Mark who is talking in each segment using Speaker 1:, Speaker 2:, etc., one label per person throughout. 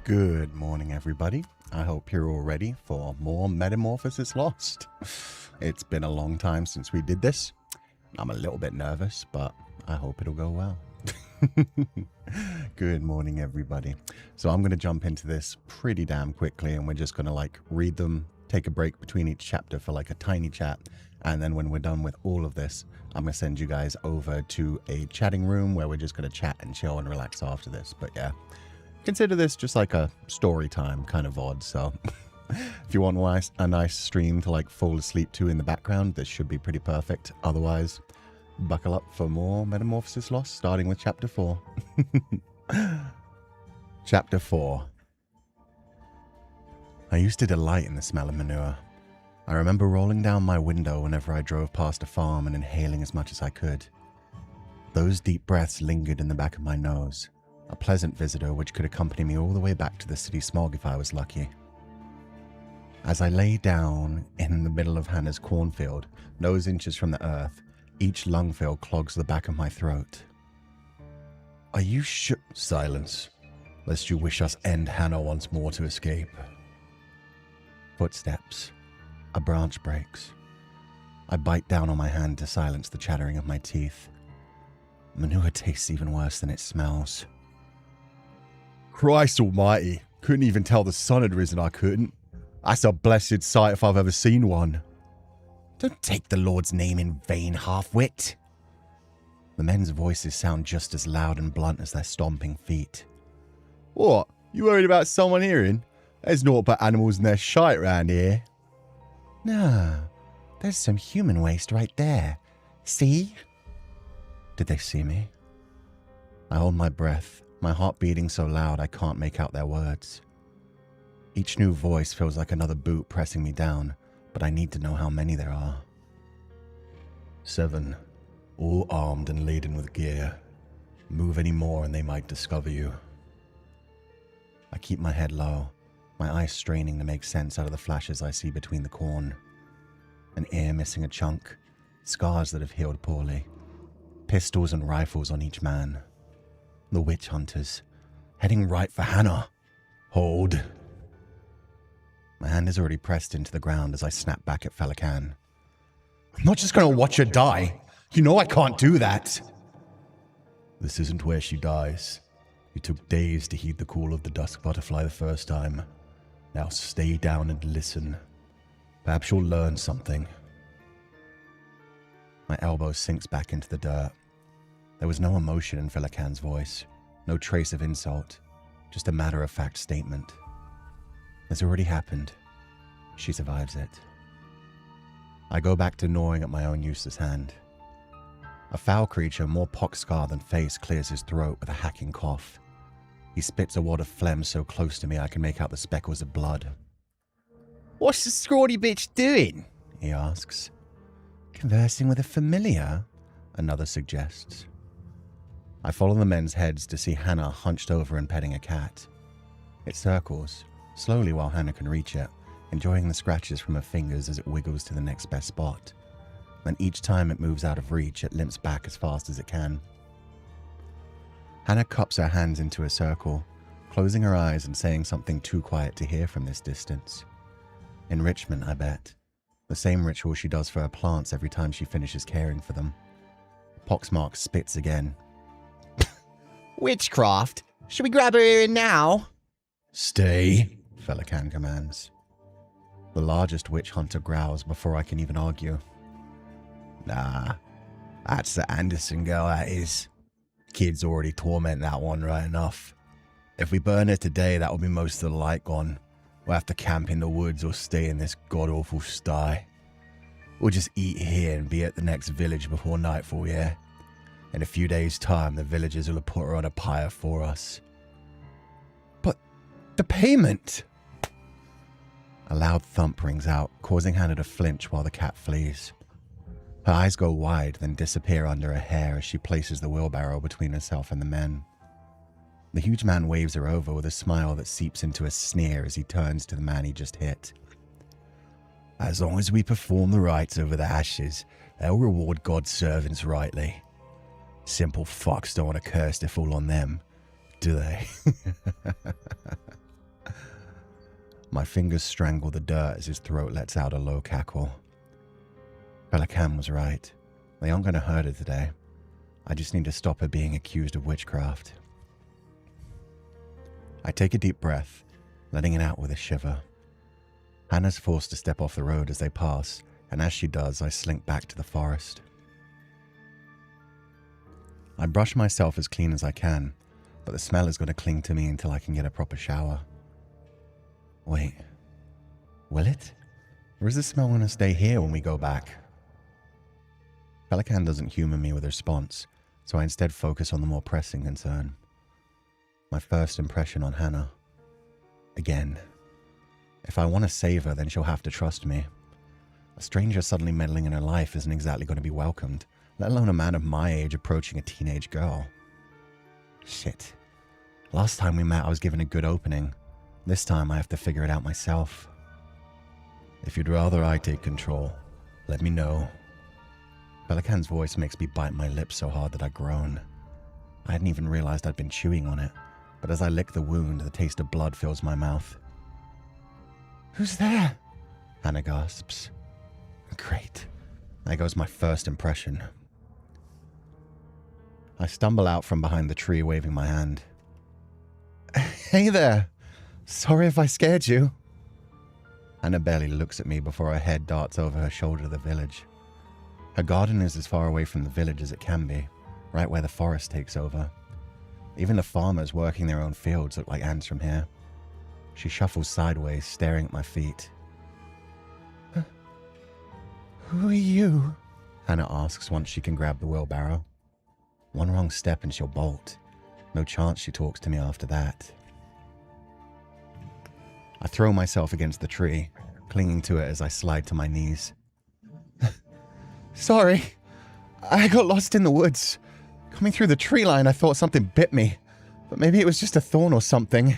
Speaker 1: Good morning, everybody. I hope you're all ready for more Metamorphosis Lost. It's been a long time since we did this. I'm a little bit nervous, but I hope it'll go well. Good morning, everybody. So I'm going to jump into this pretty damn quickly, and we're just going to read them, take a break between each chapter for a tiny chat, and then when we're done with all of this, I'm going to send you guys over to a chatting room where we're just going to chat and chill and relax after this. But yeah, consider this just like a story time kind of VOD. So if you want a nice stream to fall asleep to in the background, this should be pretty perfect. Otherwise, buckle up for more Metamorphosis Lost, starting with Chapter 4. Chapter 4. I used to delight in the smell of manure. I remember rolling down my window whenever I drove past a farm and inhaling as much as I could. Those deep breaths lingered in the back of my nose, a pleasant visitor which could accompany me all the way back to the city smog if I was lucky. As I lay down in the middle of Hannah's cornfield, nose inches from the earth, each lungfill clogs the back of my throat. Are you sure? Silence, lest you wish us end Hannah once more to escape. Footsteps. A branch breaks. I bite down on my hand to silence the chattering of my teeth. Manure tastes even worse than it smells. Christ almighty, couldn't even tell the sun had risen, I couldn't. That's a blessed sight if I've ever seen one. Don't take the Lord's name in vain, half-wit. The men's voices sound just as loud and blunt as their stomping feet. What? You worried about someone hearing? There's naught but animals and their shite round here. No, there's some human waste right there. See? Did they see me? I hold my breath, my heart beating so loud I can't make out their words. Each new voice feels like another boot pressing me down, but I need to know how many there are. 7, all armed and laden with gear. Move any more and they might discover you. I keep my head low, my eyes straining to make sense out of the flashes I see between the corn. An ear missing a chunk, scars that have healed poorly, pistols and rifles on each man. The witch hunters, heading right for Hannah. Hold. My hand is already pressed into the ground as I snap back at Feileacan. I'm not just going to watch her die. You know I can't do that. This isn't where she dies. You took days to heed the call of the dusk butterfly the first time. Now stay down and listen. Perhaps you'll learn something. My elbow sinks back into the dirt. There was no emotion in Feileacan's voice, no trace of insult, just a matter-of-fact statement. It's already happened. She survives it. I go back to gnawing at my own useless hand. A foul creature more pock-scarred than face clears his throat with a hacking cough. He spits a wad of phlegm so close to me I can make out the speckles of blood. What's the scrawny bitch doing? He asks. Conversing with a familiar, another suggests. I follow the men's heads to see Hannah hunched over and petting a cat. It circles, slowly while Hannah can reach it, enjoying the scratches from her fingers as it wiggles to the next best spot. Then each time it moves out of reach, it limps back as fast as it can. Hannah cups her hands into a circle, closing her eyes and saying something too quiet to hear from this distance. Enrichment, I bet. The same ritual she does for her plants every time she finishes caring for them. Poxmark spits again. Witchcraft? Should we grab her in now? Stay, Feileacan commands. The largest witch hunter growls before I can even argue. Nah, that's the Anderson girl, that is. Kids already torment that one right enough. If we burn her today, that'll be most of the light gone. We'll have to camp in the woods or stay in this god-awful sty. We'll just eat here and be at the next village before nightfall, yeah? In a few days' time, the villagers will have put her on a pyre for us. But the payment! A loud thump rings out, causing Hannah to flinch while the cat flees. Her eyes go wide, then disappear under her hair as she places the wheelbarrow between herself and the men. The huge man waves her over with a smile that seeps into a sneer as he turns to the man he just hit. As long as we perform the rites over the ashes, they'll reward God's servants rightly. Simple fucks don't want a curse to fall on them, do they? My fingers strangle the dirt as his throat lets out a low cackle. Feileacan was right. They aren't going to hurt her today. I just need to stop her being accused of witchcraft. I take a deep breath, letting it out with a shiver. Hannah's forced to step off the road as they pass, and as she does, I slink back to the forest. I brush myself as clean as I can, but the smell is going to cling to me until I can get a proper shower. Wait, will it? Or is the smell going to stay here when we go back? Féileacan doesn't humor me with a response, so I instead focus on the more pressing concern. My first impression on Hannah. Again. If I want to save her, then she'll have to trust me. A stranger suddenly meddling in her life isn't exactly going to be welcomed, let alone a man of my age approaching a teenage girl. Shit. Last time we met, I was given a good opening. This time, I have to figure it out myself. If you'd rather I take control, let me know. Féileacan's voice makes me bite my lips so hard that I groan. I hadn't even realized I'd been chewing on it, but as I lick the wound, the taste of blood fills my mouth. Who's there? Hannah gasps. Great. There goes my first impression. I stumble out from behind the tree, waving my hand. Hey there. Sorry if I scared you. Hannah barely looks at me before her head darts over her shoulder to the village. Her garden is as far away from the village as it can be, right where the forest takes over. Even the farmers working their own fields look like ants from here. She shuffles sideways, staring at my feet. Who are you? Hannah asks once she can grab the wheelbarrow. One wrong step and she'll bolt. No chance she talks to me after that. I throw myself against the tree, clinging to it as I slide to my knees. Sorry, I got lost in the woods. Coming through the tree line, I thought something bit me, but maybe it was just a thorn or something.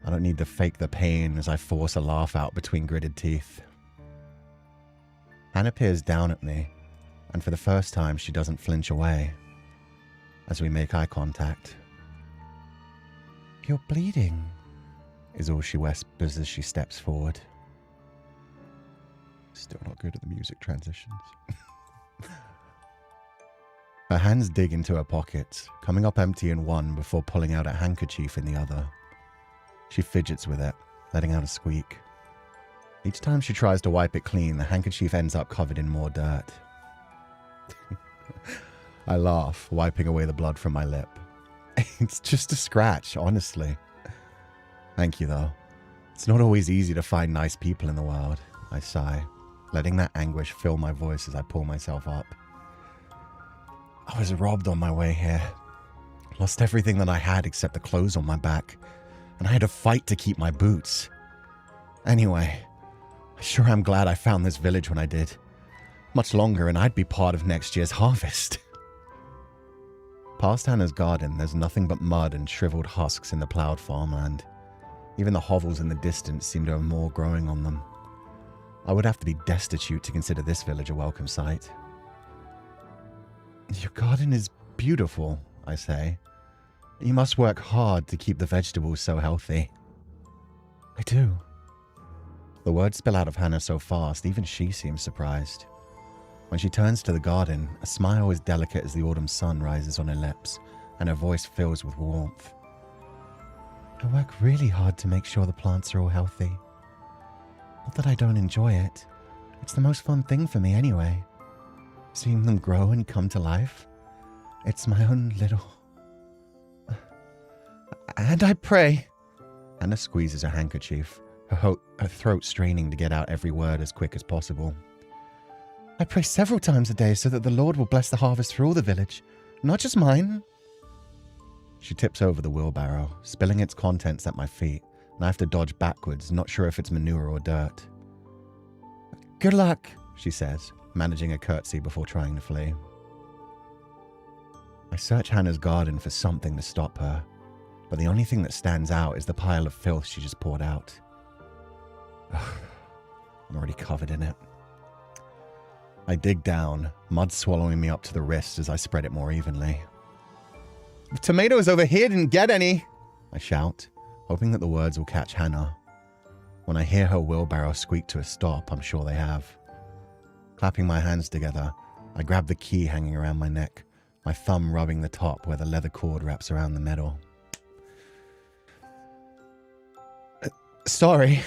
Speaker 1: I don't need to fake the pain as I force a laugh out between gritted teeth. Hannah peers down at me, and for the first time she doesn't flinch away as we make eye contact. You're bleeding, is all she whispers as she steps forward. Still not good at the music transitions. Her hands dig into her pockets, coming up empty in one before pulling out a handkerchief in the other. She fidgets with it, letting out a squeak. Each time she tries to wipe it clean, the handkerchief ends up covered in more dirt. I laugh, wiping away the blood from my lip. It's just a scratch, honestly. Thank you, though. It's not always easy to find nice people in the world, I sigh, letting that anguish fill my voice as I pull myself up. I was robbed on my way here. Lost everything that I had except the clothes on my back, and I had to fight to keep my boots. Anyway, I sure am glad I found this village when I did. Much longer and I'd be part of next year's harvest. Past Hannah's garden, there's nothing but mud and shriveled husks in the plowed farmland. Even the hovels in the distance seem to have more growing on them. I would have to be destitute to consider this village a welcome sight. Your garden is beautiful, I say. You must work hard to keep the vegetables so healthy. I do. The words spill out of Hannah so fast, even she seems surprised. When she turns to the garden, a smile as delicate as the autumn sun rises on her lips, and her voice fills with warmth. I work really hard to make sure the plants are all healthy. Not that I don't enjoy it. It's the most fun thing for me anyway. Seeing them grow and come to life. It's my own little... And I pray. Hannah squeezes her handkerchief, her throat straining to get out every word as quick as possible. I pray several times a day so that the Lord will bless the harvest for all the village, not just mine. She tips over the wheelbarrow, spilling its contents at my feet, and I have to dodge backwards, not sure if it's manure or dirt. Good luck, she says, managing a curtsy before trying to flee. I search Hannah's garden for something to stop her, but the only thing that stands out is the pile of filth she just poured out. I'm already covered in it. I dig down, mud swallowing me up to the wrist as I spread it more evenly. The tomatoes over here didn't get any, I shout, hoping that the words will catch Hannah. When I hear her wheelbarrow squeak to a stop, I'm sure they have. Clapping my hands together, I grab the key hanging around my neck, my thumb rubbing the top where the leather cord wraps around the metal. Sorry.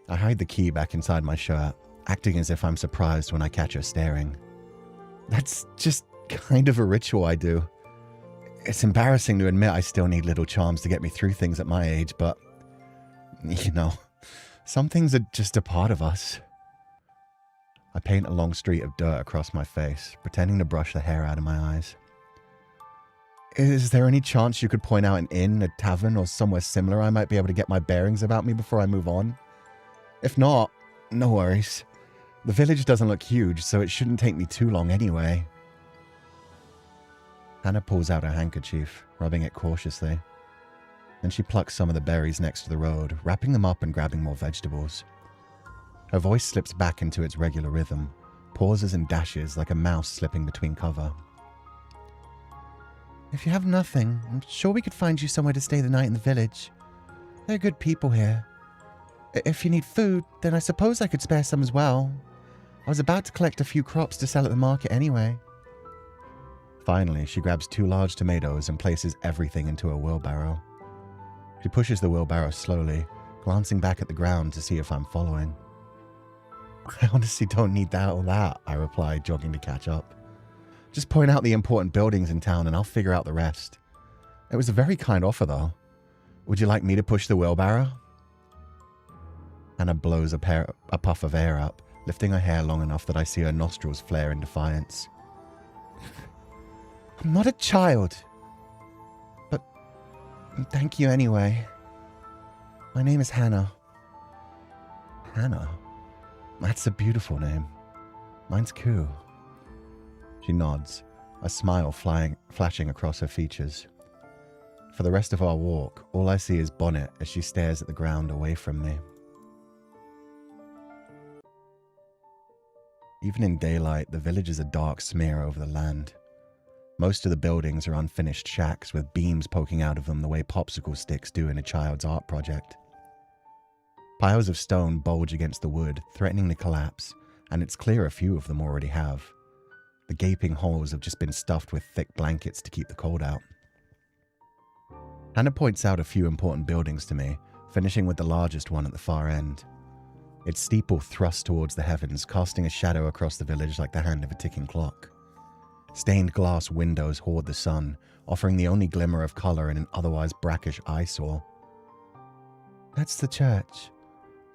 Speaker 1: I hide the key back inside my shirt, acting as if I'm surprised when I catch her staring. That's just kind of a ritual I do. It's embarrassing to admit I still need little charms to get me through things at my age, but, you know, some things are just a part of us. I paint a long streak of dirt across my face, pretending to brush the hair out of my eyes. Is there any chance you could point out an inn, a tavern, or somewhere similar I might be able to get my bearings about me before I move on? If not, no worries. The village doesn't look huge, so it shouldn't take me too long anyway. Hannah pulls out her handkerchief, rubbing it cautiously. Then she plucks some of the berries next to the road, wrapping them up and grabbing more vegetables. Her voice slips back into its regular rhythm, pauses and dashes like a mouse slipping between cover. If you have nothing, I'm sure we could find you somewhere to stay the night in the village. There are good people here. If you need food, then I suppose I could spare some as well. I was about to collect a few crops to sell at the market anyway. Finally, she grabs 2 large tomatoes and places everything into a wheelbarrow. She pushes the wheelbarrow slowly, glancing back at the ground to see if I'm following. I honestly don't need all that, I reply, jogging to catch up. Just point out the important buildings in town and I'll figure out the rest. It was a very kind offer, though. Would you like me to push the wheelbarrow? Hannah blows a puff of air up, lifting her hair long enough that I see her nostrils flare in defiance. I'm not a child. But thank you anyway. My name is Hannah. Hannah? That's a beautiful name. Mine's Cú. She nods, a smile flashing across her features. For the rest of our walk, all I see is Bonnet as she stares at the ground away from me. Even in daylight, the village is a dark smear over the land. Most of the buildings are unfinished shacks with beams poking out of them the way popsicle sticks do in a child's art project. Piles of stone bulge against the wood, threatening to collapse, and it's clear a few of them already have. The gaping holes have just been stuffed with thick blankets to keep the cold out. Hannah points out a few important buildings to me, finishing with the largest one at the far end. Its steeple thrusts towards the heavens, casting a shadow across the village like the hand of a ticking clock. Stained glass windows hoard the sun, offering the only glimmer of color in an otherwise brackish eyesore. That's the church.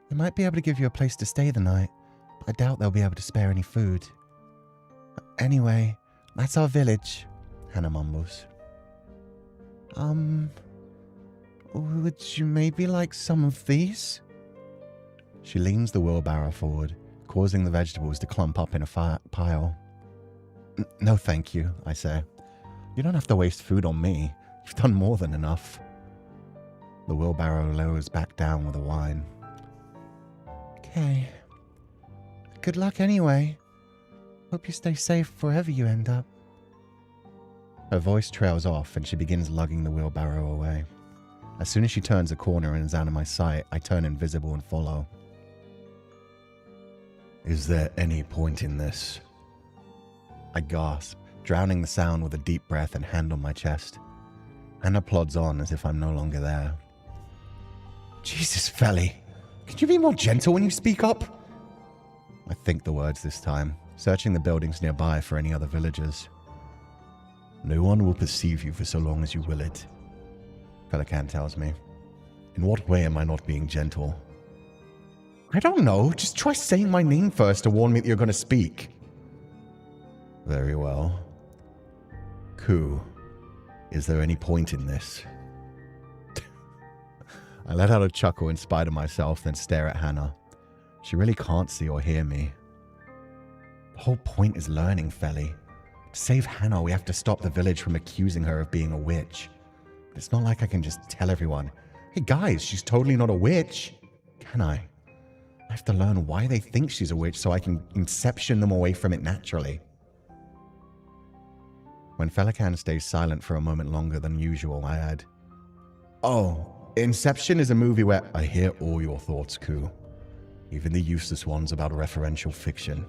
Speaker 1: They might be able to give you a place to stay the night, but I doubt they'll be able to spare any food. Anyway, that's our village, Hannah mumbles. Would you maybe like some of these? She leans the wheelbarrow forward, causing the vegetables to clump up in a pile. No thank you, I say. You don't have to waste food on me. You've done more than enough. The wheelbarrow lowers back down with a whine. Okay. Good luck anyway. Hope you stay safe wherever you end up. Her voice trails off and she begins lugging the wheelbarrow away. As soon as she turns a corner and is out of my sight, I turn invisible and follow. Is there any point in this? I gasp, drowning the sound with a deep breath and hand on my chest. Hannah plods on as if I'm no longer there. Jesus, Feli, could you be more gentle when you speak up? I think the words this time, searching the buildings nearby for any other villagers. No one will perceive you for so long as you will it, Feileacan tells me. In what way am I not being gentle? I don't know. Just try saying my name first to warn me that you're going to speak. Very well. Cú, is there any point in this? I let out a chuckle in spite of myself, then stare at Hannah. She really can't see or hear me. The whole point is learning, Feli. To save Hannah, we have to stop the village from accusing her of being a witch. But it's not like I can just tell everyone, hey guys, she's totally not a witch. Can I? I have to learn why they think she's a witch so I can inception them away from it naturally. When Féileacan stays silent for a moment longer than usual, I add, Oh, Inception is a movie where I hear all your thoughts, Cú. Even the useless ones about referential fiction.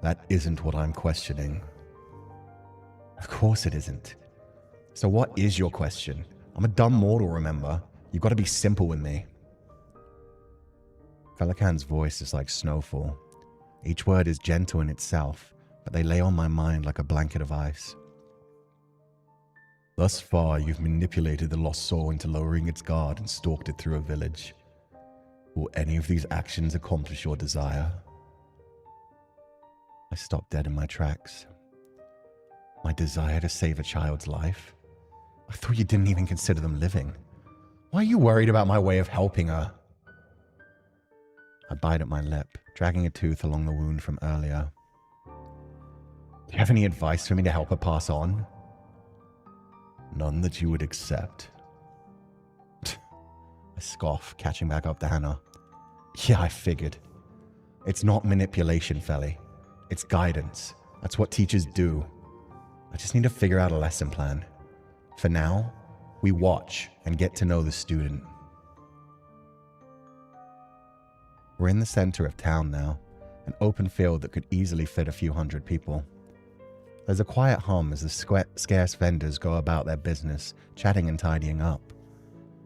Speaker 1: That isn't what I'm questioning. Of course it isn't. So what is your question? I'm a dumb mortal, remember? You've got to be simple with me. Feileacan's voice is like snowfall. Each word is gentle in itself, but they lay on my mind like a blanket of ice. Thus far, you've manipulated the lost soul into lowering its guard and stalked it through a village. Will any of these actions accomplish your desire? I stopped dead in my tracks. My desire to save a child's life? I thought you didn't even consider them living. Why are you worried about my way of helping her? I bite at my lip, dragging a tooth along the wound from earlier. Do you have any advice for me to help her pass on? None that you would accept. I scoff, catching back up to Hannah. Yeah, I figured. It's not manipulation, Feli. It's guidance. That's what teachers do. I just need to figure out a lesson plan. For now, we watch and get to know the student. We're in the center of town now, an open field that could easily fit a few hundred people. There's a quiet hum as the scarce vendors go about their business, chatting and tidying up.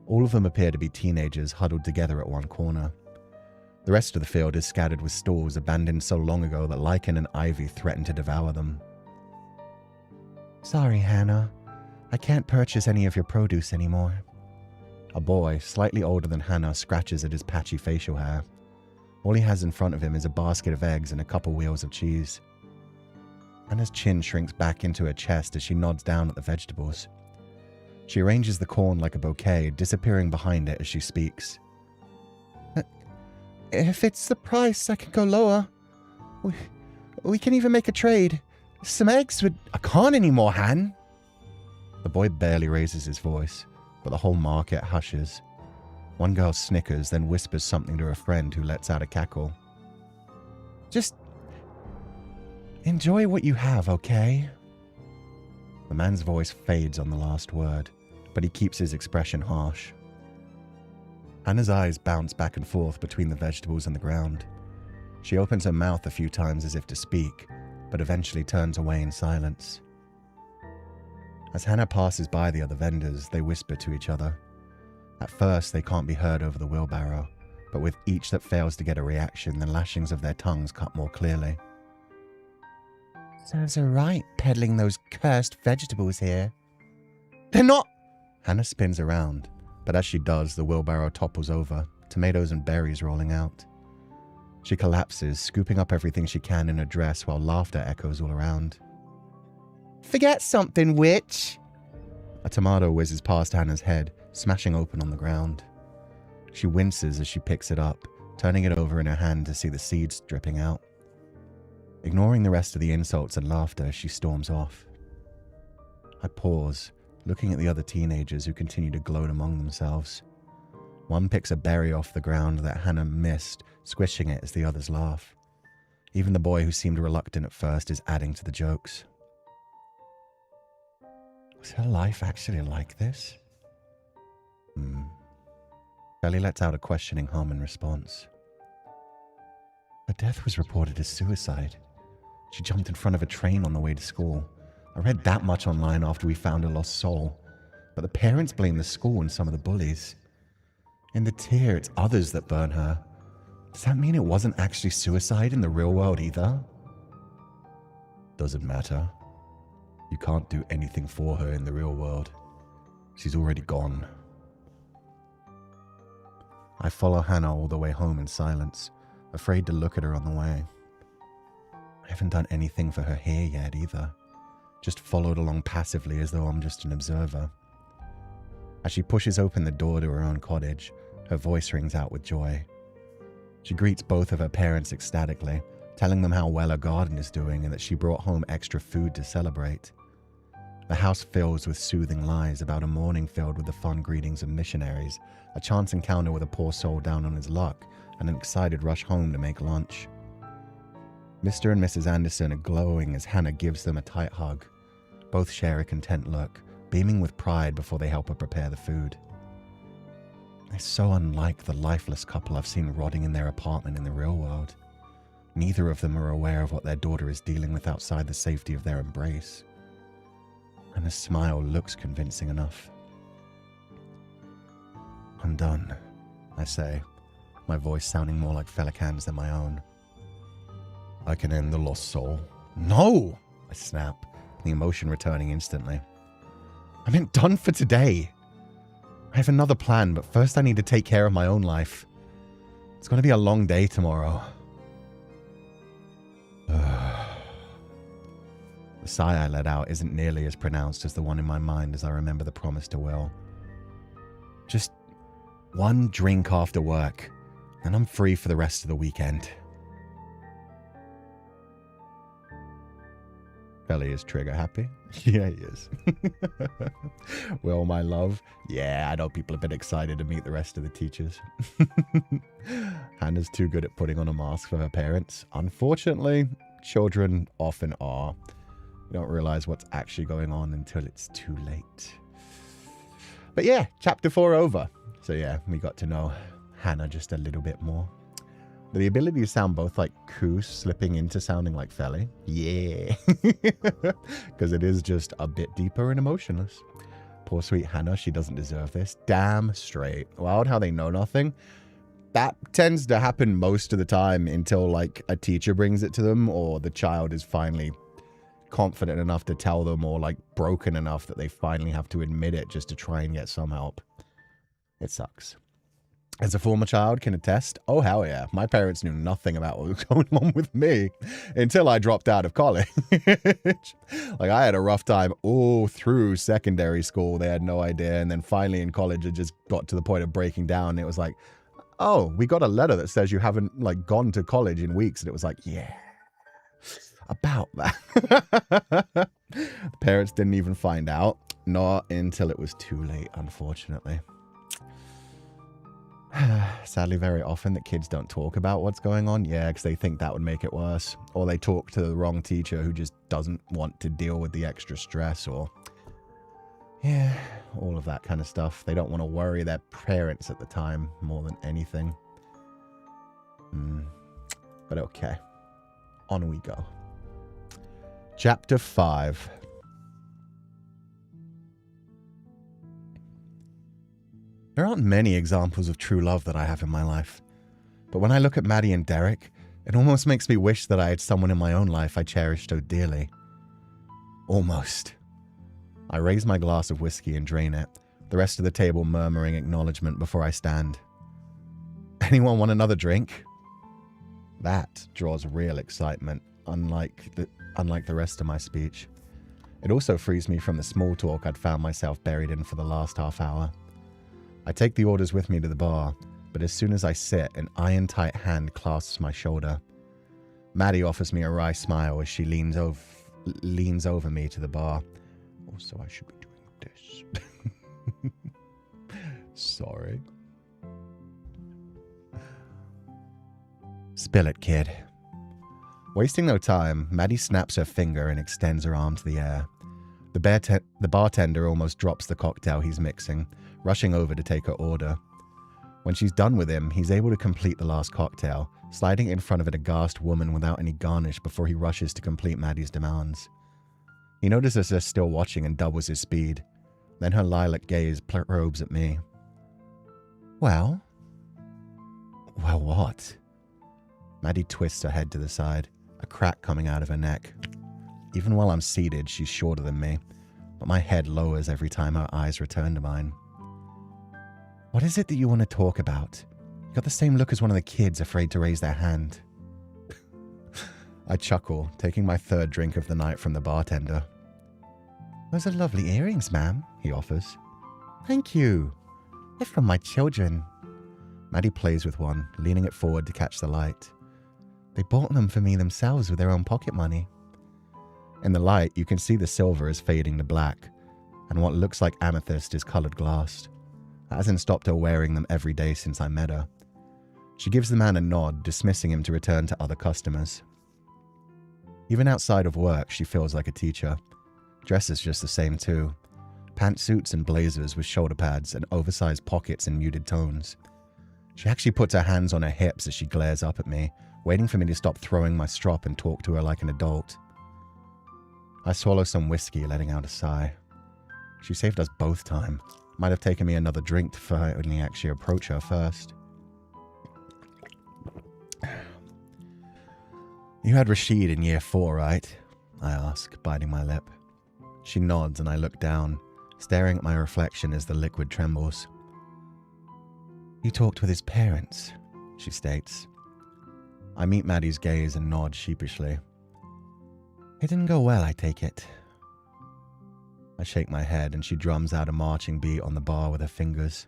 Speaker 1: All of them appear to be teenagers huddled together at one corner. The rest of the field is scattered with stalls abandoned so long ago that lichen and ivy threaten to devour them. Sorry, Hannah. I can't purchase any of your produce anymore. A boy, slightly older than Hannah, scratches at his patchy facial hair. All he has in front of him is a basket of eggs and a couple wheels of cheese. Hannah's chin shrinks back into her chest as she nods down at the vegetables. She arranges the corn like a bouquet, disappearing behind it as she speaks. If it's the price, I can go lower. We can even make a trade. Some eggs would... I can't anymore, Han. The boy barely raises his voice, but the whole market hushes. One girl snickers, then whispers something to her friend who lets out a cackle. Just... enjoy what you have, okay? The man's voice fades on the last word, but he keeps his expression harsh. Hannah's eyes bounce back and forth between the vegetables and the ground. She opens her mouth a few times as if to speak, but eventually turns away in silence. As Hannah passes by the other vendors, they whisper to each other. At first, they can't be heard over the wheelbarrow, but with each that fails to get a reaction, the lashings of their tongues cut more clearly. Serves her right, peddling those cursed vegetables here. They're not... Hannah spins around, but as she does, the wheelbarrow topples over, tomatoes and berries rolling out. She collapses, scooping up everything she can in her dress while laughter echoes all around. Forget something, witch! A tomato whizzes past Hannah's head, smashing open on the ground. She winces as she picks it up, turning it over in her hand to see the seeds dripping out. Ignoring the rest of the insults and laughter, she storms off. I pause, looking at the other teenagers who continue to gloat among themselves. One picks a berry off the ground that Hannah missed, squishing it as the others laugh. Even the boy who seemed reluctant at first is adding to the jokes. Was her life actually like this? Feli lets out a questioning hum in response. Her death was reported as suicide. She jumped in front of a train on the way to school. I read that much online after we found her lost soul. But the parents blame the school and some of the bullies. In the tier, it's others that burn her. Does that mean it wasn't actually suicide in the real world either? Doesn't matter. You can't do anything for her in the real world. She's already gone. I follow Hannah all the way home in silence, afraid to look at her on the way. I haven't done anything for her here yet either. Just followed along passively as though I'm just an observer. As she pushes open the door to her own cottage, her voice rings out with joy. She greets both of her parents ecstatically, telling them how well her garden is doing and that she brought home extra food to celebrate. The house fills with soothing lies about a morning filled with the fun greetings of missionaries, a chance encounter with a poor soul down on his luck, and an excited rush home to make lunch. Mr. and Mrs. Anderson are glowing as Hannah gives them a tight hug. Both share a content look, beaming with pride before they help her prepare the food. They're so unlike the lifeless couple I've seen rotting in their apartment in the real world. Neither of them are aware of what their daughter is dealing with outside the safety of their embrace. And the smile looks convincing enough. I'm done, I say, my voice sounding more like Féileacan's than my own. I can end the lost soul. No! I snap, the emotion returning instantly. I meant done for today. I have another plan, but first I need to take care of my own life. It's going to be a long day tomorrow. The sigh I let out isn't nearly as pronounced as the one in my mind as I remember the promise to Will. Just one drink after work, and I'm free for the rest of the weekend. Felly is trigger happy. Yeah, he is. Well, my love. Yeah, I know people have been excited to meet the rest of the teachers. Hannah's too good at putting on a mask for her parents. Unfortunately, children often are. You don't realize what's actually going on until it's too late. But yeah, chapter 4 over. So yeah, we got to know Hannah just a little bit more. The ability to sound both like Cú slipping into sounding like Feli. Yeah. Because it is just a bit deeper and emotionless. Poor sweet Hannah, she doesn't deserve this. Damn straight. Wild how they know nothing. That tends to happen most of the time until like a teacher brings it to them or the child is finally confident enough to tell them or like broken enough that they finally have to admit it just to try and get some help. It sucks. As a former child can attest, oh hell yeah, my parents knew nothing about what was going on with me until I dropped out of college. Like I had a rough time all through secondary school, they had no idea, and then finally in college it just got to the point of breaking down. It was like, oh, we got a letter that says you haven't like gone to college in weeks, and it was like, yeah, about that. The parents didn't even find out, not until it was too late, unfortunately. Sadly, very often that kids don't talk about what's going on. Yeah, because they think that would make it worse. Or they talk to the wrong teacher who just doesn't want to deal with the extra stress or... yeah, all of that kind of stuff. They don't want to worry their parents at the time more than anything. But okay. On we go. Chapter 5. There aren't many examples of true love that I have in my life. But when I look at Maddie and Derek, it almost makes me wish that I had someone in my own life I cherished so dearly. Almost. I raise my glass of whiskey and drain it, the rest of the table murmuring acknowledgement before I stand. Anyone want another drink? That draws real excitement, unlike the rest of my speech. It also frees me from the small talk I'd found myself buried in for the last half hour. I take the orders with me to the bar, but as soon as I sit, an iron-tight hand clasps my shoulder. Maddie offers me a wry smile as she leans over me to the bar. Also, I should be doing this. Sorry. Spill it, kid. Wasting no time, Maddie snaps her finger and extends her arm to the air. The bartender almost drops the cocktail he's mixing, rushing over to take her order. When she's done with him, he's able to complete the last cocktail, sliding in front of an aghast woman without any garnish before he rushes to complete Maddie's demands. He notices her still watching and doubles his speed. Then her lilac gaze probes at me. Well? Well, what? Maddie twists her head to the side, a crack coming out of her neck. Even while I'm seated, she's shorter than me, but my head lowers every time her eyes return to mine. What is it that you want to talk about? You got the same look as one of the kids afraid to raise their hand. I chuckle, taking my third drink of the night from the bartender. Those are lovely earrings, ma'am, he offers. Thank you. They're from my children. Maddie plays with one, leaning it forward to catch the light. They bought them for me themselves with their own pocket money. In the light, you can see the silver is fading to black, and what looks like amethyst is colored glass. That hasn't stopped her wearing them every day since I met her. She gives the man a nod, dismissing him to return to other customers. Even outside of work, she feels like a teacher. Dresses just the same too. pantsuits and blazers with shoulder pads and oversized pockets in muted tones. She actually puts her hands on her hips as she glares up at me, waiting for me to stop throwing my strop and talk to her like an adult. I swallow some whiskey, letting out a sigh. She saved us both time. Might have taken me another drink to finally actually approach her first. You had Rashid in year 4, right? I ask, biting my lip. She nods and I look down, staring at my reflection as the liquid trembles. You talked with his parents, she states. I meet Maddie's gaze and nod sheepishly. It didn't go well, I take it. I shake my head and she drums out a marching beat on the bar with her fingers.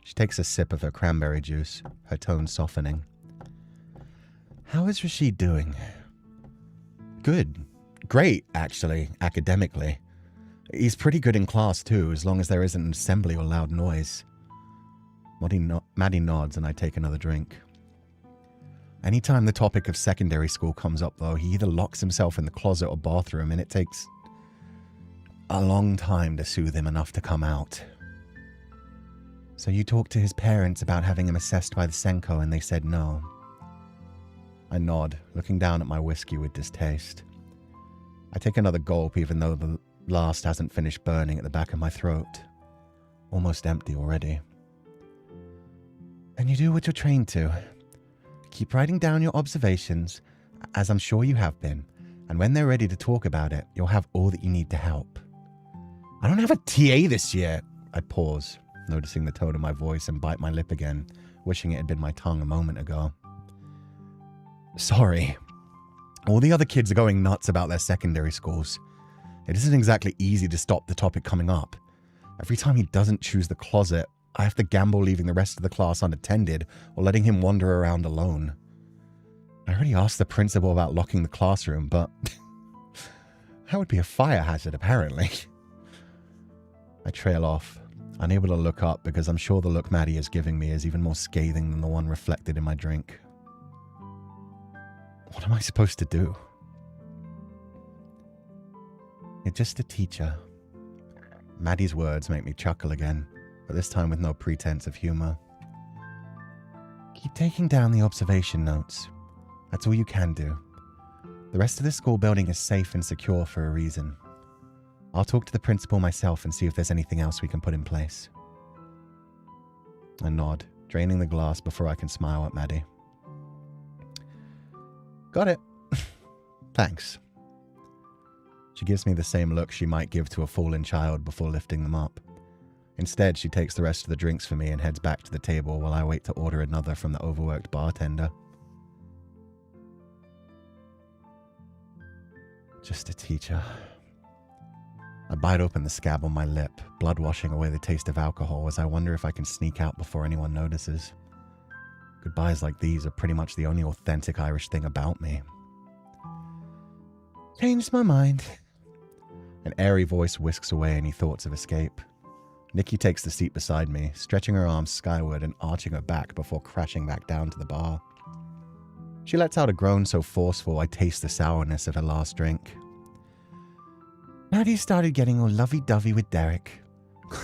Speaker 1: She takes a sip of her cranberry juice, her tone softening. How is Rashid doing? Good. Great, actually, academically. He's pretty good in class too, as long as there isn't an assembly or loud noise. Maddie nods and I take another drink. Anytime the topic of secondary school comes up, though, he either locks himself in the closet or bathroom, and it takes a long time to soothe him enough to come out. So you talked to his parents about having him assessed by the Senko, and they said no. I nod, looking down at my whiskey with distaste. I take another gulp, even though the last hasn't finished burning at the back of my throat. Almost empty already. And you do what you're trained to. Keep writing down your observations, as I'm sure you have been, and when they're ready to talk about it, you'll have all that you need to help. I don't have a TA this year. I pause, noticing the tone of my voice, and bite my lip again, wishing it had been my tongue a moment ago. Sorry. All the other kids are going nuts about their secondary schools. It isn't exactly easy to stop the topic coming up. Every time he doesn't choose the closet, I have to gamble leaving the rest of the class unattended or letting him wander around alone. I already asked the principal about locking the classroom, but that would be a fire hazard, apparently. I trail off, unable to look up because I'm sure the look Maddie is giving me is even more scathing than the one reflected in my drink. What am I supposed to do? You're just a teacher. Maddie's words make me chuckle again, but this time with no pretense of humor. Keep taking down the observation notes. That's all you can do. The rest of the school building is safe and secure for a reason. I'll talk to the principal myself and see if there's anything else we can put in place. I nod, draining the glass before I can smile at Maddie. Got it. Thanks. She gives me the same look she might give to a fallen child before lifting them up. Instead, she takes the rest of the drinks for me and heads back to the table while I wait to order another from the overworked bartender. Just a teacher. I bite open the scab on my lip, blood washing away the taste of alcohol as I wonder if I can sneak out before anyone notices. Goodbyes like these are pretty much the only authentic Irish thing about me. Changed my mind. An airy voice whisks away any thoughts of escape. Nikki takes the seat beside me, stretching her arms skyward and arching her back before crashing back down to the bar. She lets out a groan so forceful I taste the sourness of her last drink. Maddie started getting all lovey-dovey with Derek.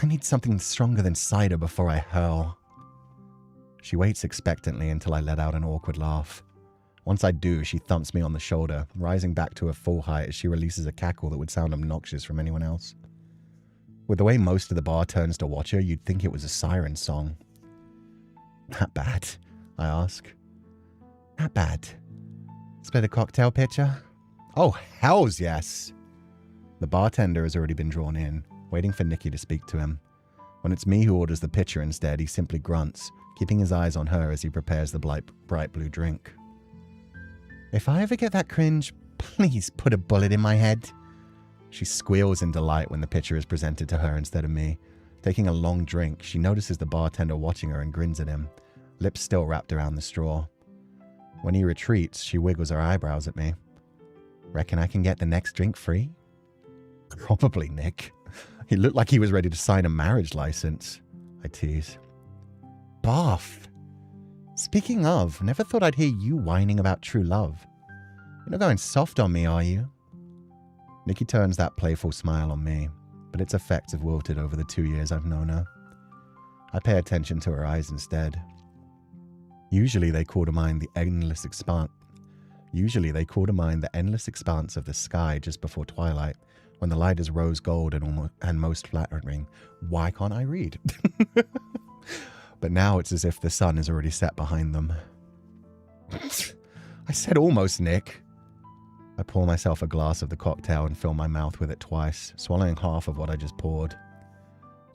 Speaker 1: I need something stronger than cider before I hurl. She waits expectantly until I let out an awkward laugh. Once I do, she thumps me on the shoulder, rising back to her full height as she releases a cackle that would sound obnoxious from anyone else. With the way most of the bar turns to watch her, you'd think it was a siren song. That bad? I ask. Not bad. Split a cocktail pitcher? Oh, hells yes! The bartender has already been drawn in, waiting for Nikki to speak to him. When it's me who orders the pitcher instead, he simply grunts, keeping his eyes on her as he prepares the bright blue drink. If I ever get that cringe, please put a bullet in my head. She squeals in delight when the pitcher is presented to her instead of me. Taking a long drink, she notices the bartender watching her and grins at him, lips still wrapped around the straw. When he retreats, she wiggles her eyebrows at me. Reckon I can get the next drink free? Probably, Nick. He looked like he was ready to sign a marriage license. I tease. Bath. Speaking of, never thought I'd hear you whining about true love. You're not going soft on me, are you? Nikki turns that playful smile on me, but its effects have wilted over the 2 years I've known her. I pay attention to her eyes instead. Usually they call to mind the endless expanse of the sky just before twilight, when the light is rose gold and most flattering. Why can't I read? But now it's as if the sun is already set behind them. I said almost, Nick. I pour myself a glass of the cocktail and fill my mouth with it twice, swallowing half of what I just poured.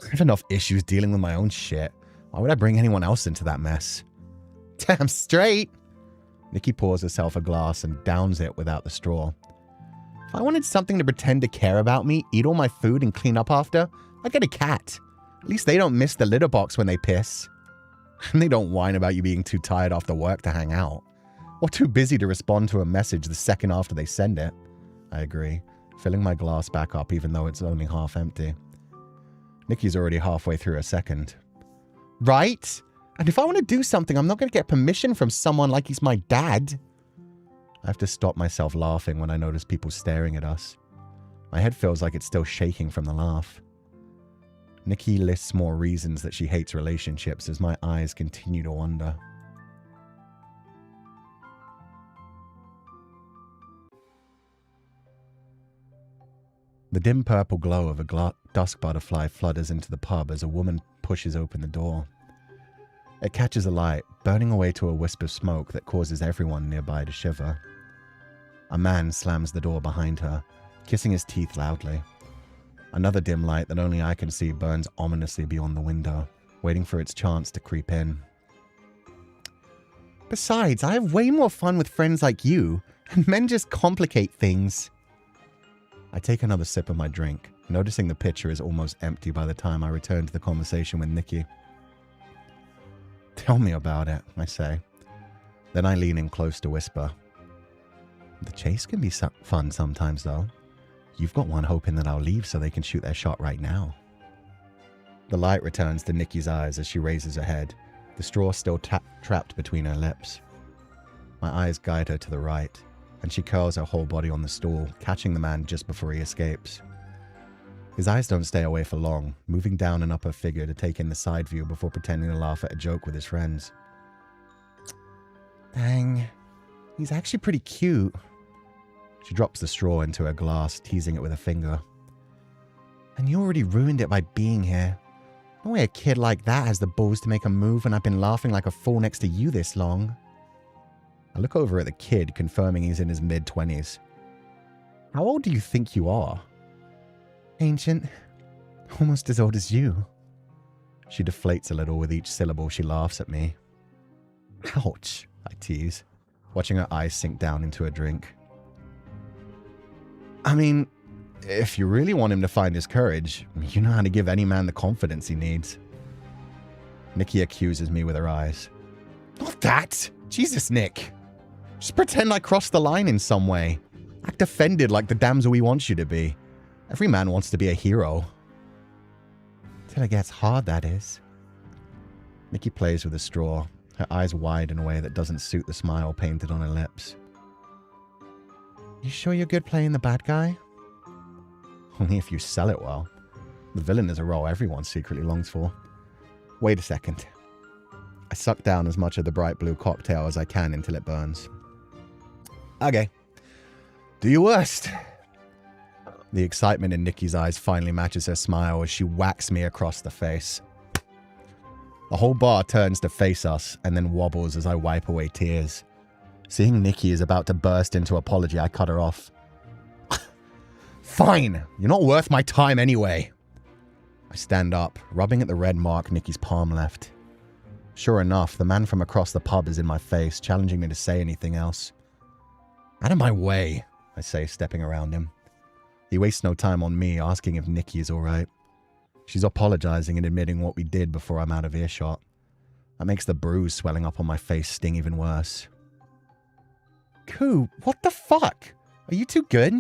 Speaker 1: I have enough issues dealing with my own shit. Why would I bring anyone else into that mess? Damn straight! Nikki pours herself a glass and downs it without the straw. If I wanted something to pretend to care about me, eat all my food, and clean up after, I'd get a cat. At least they don't miss the litter box when they piss. And they don't whine about you being too tired after work to hang out. Or too busy to respond to a message the second after they send it. I agree, filling my glass back up even though it's only half empty. Nikki's already halfway through a second. Right? And if I want to do something, I'm not going to get permission from someone like he's my dad. I have to stop myself laughing when I notice people staring at us. My head feels like it's still shaking from the laugh. Nikki lists more reasons that she hates relationships as my eyes continue to wander. The dim purple glow of a dusk butterfly flutters into the pub as a woman pushes open the door. It catches a light, burning away to a wisp of smoke that causes everyone nearby to shiver. A man slams the door behind her, kissing his teeth loudly. Another dim light that only I can see burns ominously beyond the window, waiting for its chance to creep in. Besides, I have way more fun with friends like you, and men just complicate things. I take another sip of my drink, noticing the pitcher is almost empty by the time I return to the conversation with Nikki. Tell me about it, I say. Then I lean in close to whisper. The chase can be fun sometimes, though. You've got one hoping that I'll leave so they can shoot their shot right now. The light returns to Nikki's eyes as she raises her head, the straw still trapped between her lips. My eyes guide her to the right, and she curls her whole body on the stool, catching the man just before he escapes. His eyes don't stay away for long, moving down and up her figure to take in the side view before pretending to laugh at a joke with his friends. Dang, he's actually pretty cute. She drops the straw into her glass, teasing it with a finger. And you already ruined it by being here. No way a kid like that has the balls to make a move when I've been laughing like a fool next to you this long. I look over at the kid, confirming he's in his mid-20s. How old do you think you are? Ancient. Almost as old as you. She deflates a little with each syllable she laughs at me. Ouch, I tease, watching her eyes sink down into her drink. I mean, if you really want him to find his courage, you know how to give any man the confidence he needs. Nikki accuses me with her eyes. Not that! Jesus, Nick! Just pretend I crossed the line in some way. Act offended like the damsel he wants you to be. Every man wants to be a hero. Till it gets hard, that is. Nikki plays with a straw, her eyes wide in a way that doesn't suit the smile painted on her lips. You sure you're good playing the bad guy? Only if you sell it well. The villain is a role everyone secretly longs for. Wait a second. I suck down as much of the bright blue cocktail as I can until it burns. Okay. Do your worst. The excitement in Nikki's eyes finally matches her smile as she whacks me across the face. The whole bar turns to face us and then wobbles as I wipe away tears. Seeing Nikki is about to burst into apology, I cut her off. Fine, you're not worth my time anyway. I stand up, rubbing at the red mark Nikki's palm left. Sure enough, the man from across the pub is in my face, challenging me to say anything else. Out of my way, I say, stepping around him. He wastes no time on me, asking if Nikki is alright. She's apologizing and admitting what we did before I'm out of earshot. That makes the bruise swelling up on my face sting even worse. Cú, what the fuck? Are you too good?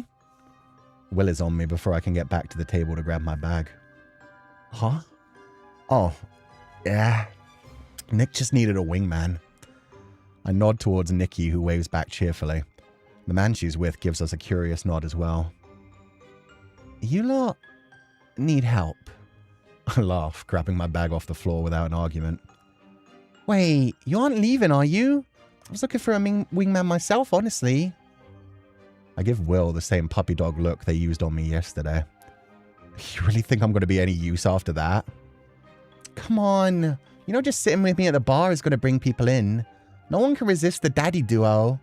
Speaker 1: Will is on me before I can get back to the table to grab my bag. Huh? Oh, yeah. Nick just needed a wingman. I nod towards Nikki, who waves back cheerfully. The man she's with gives us a curious nod as well. You lot need help. I laugh, grabbing my bag off the floor without an argument. Wait, you aren't leaving, are you? I was looking for a wingman myself, honestly. I give Will the same puppy dog look they used on me yesterday. You really think I'm going to be any use after that? Come on. You know, just sitting with me at the bar is going to bring people in. No one can resist the daddy duo.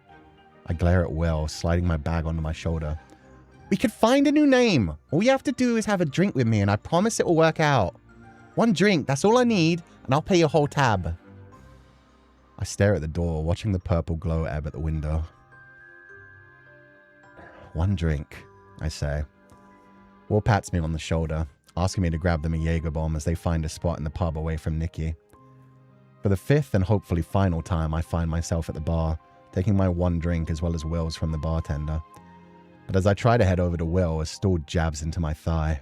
Speaker 1: I glare at Will, sliding my bag onto my shoulder. We could find a new name. All you have to do is have a drink with me, and I promise it will work out. One drink, that's all I need, and I'll pay your whole tab. I stare at the door, watching the purple glow ebb at the window. One drink, I say. Will pats me on the shoulder, asking me to grab them a Jaeger bomb as they find a spot in the pub away from Nikki. For the fifth and hopefully final time, I find myself at the bar, taking my one drink as well as Will's from the bartender. But as I try to head over to Will, a stool jabs into my thigh.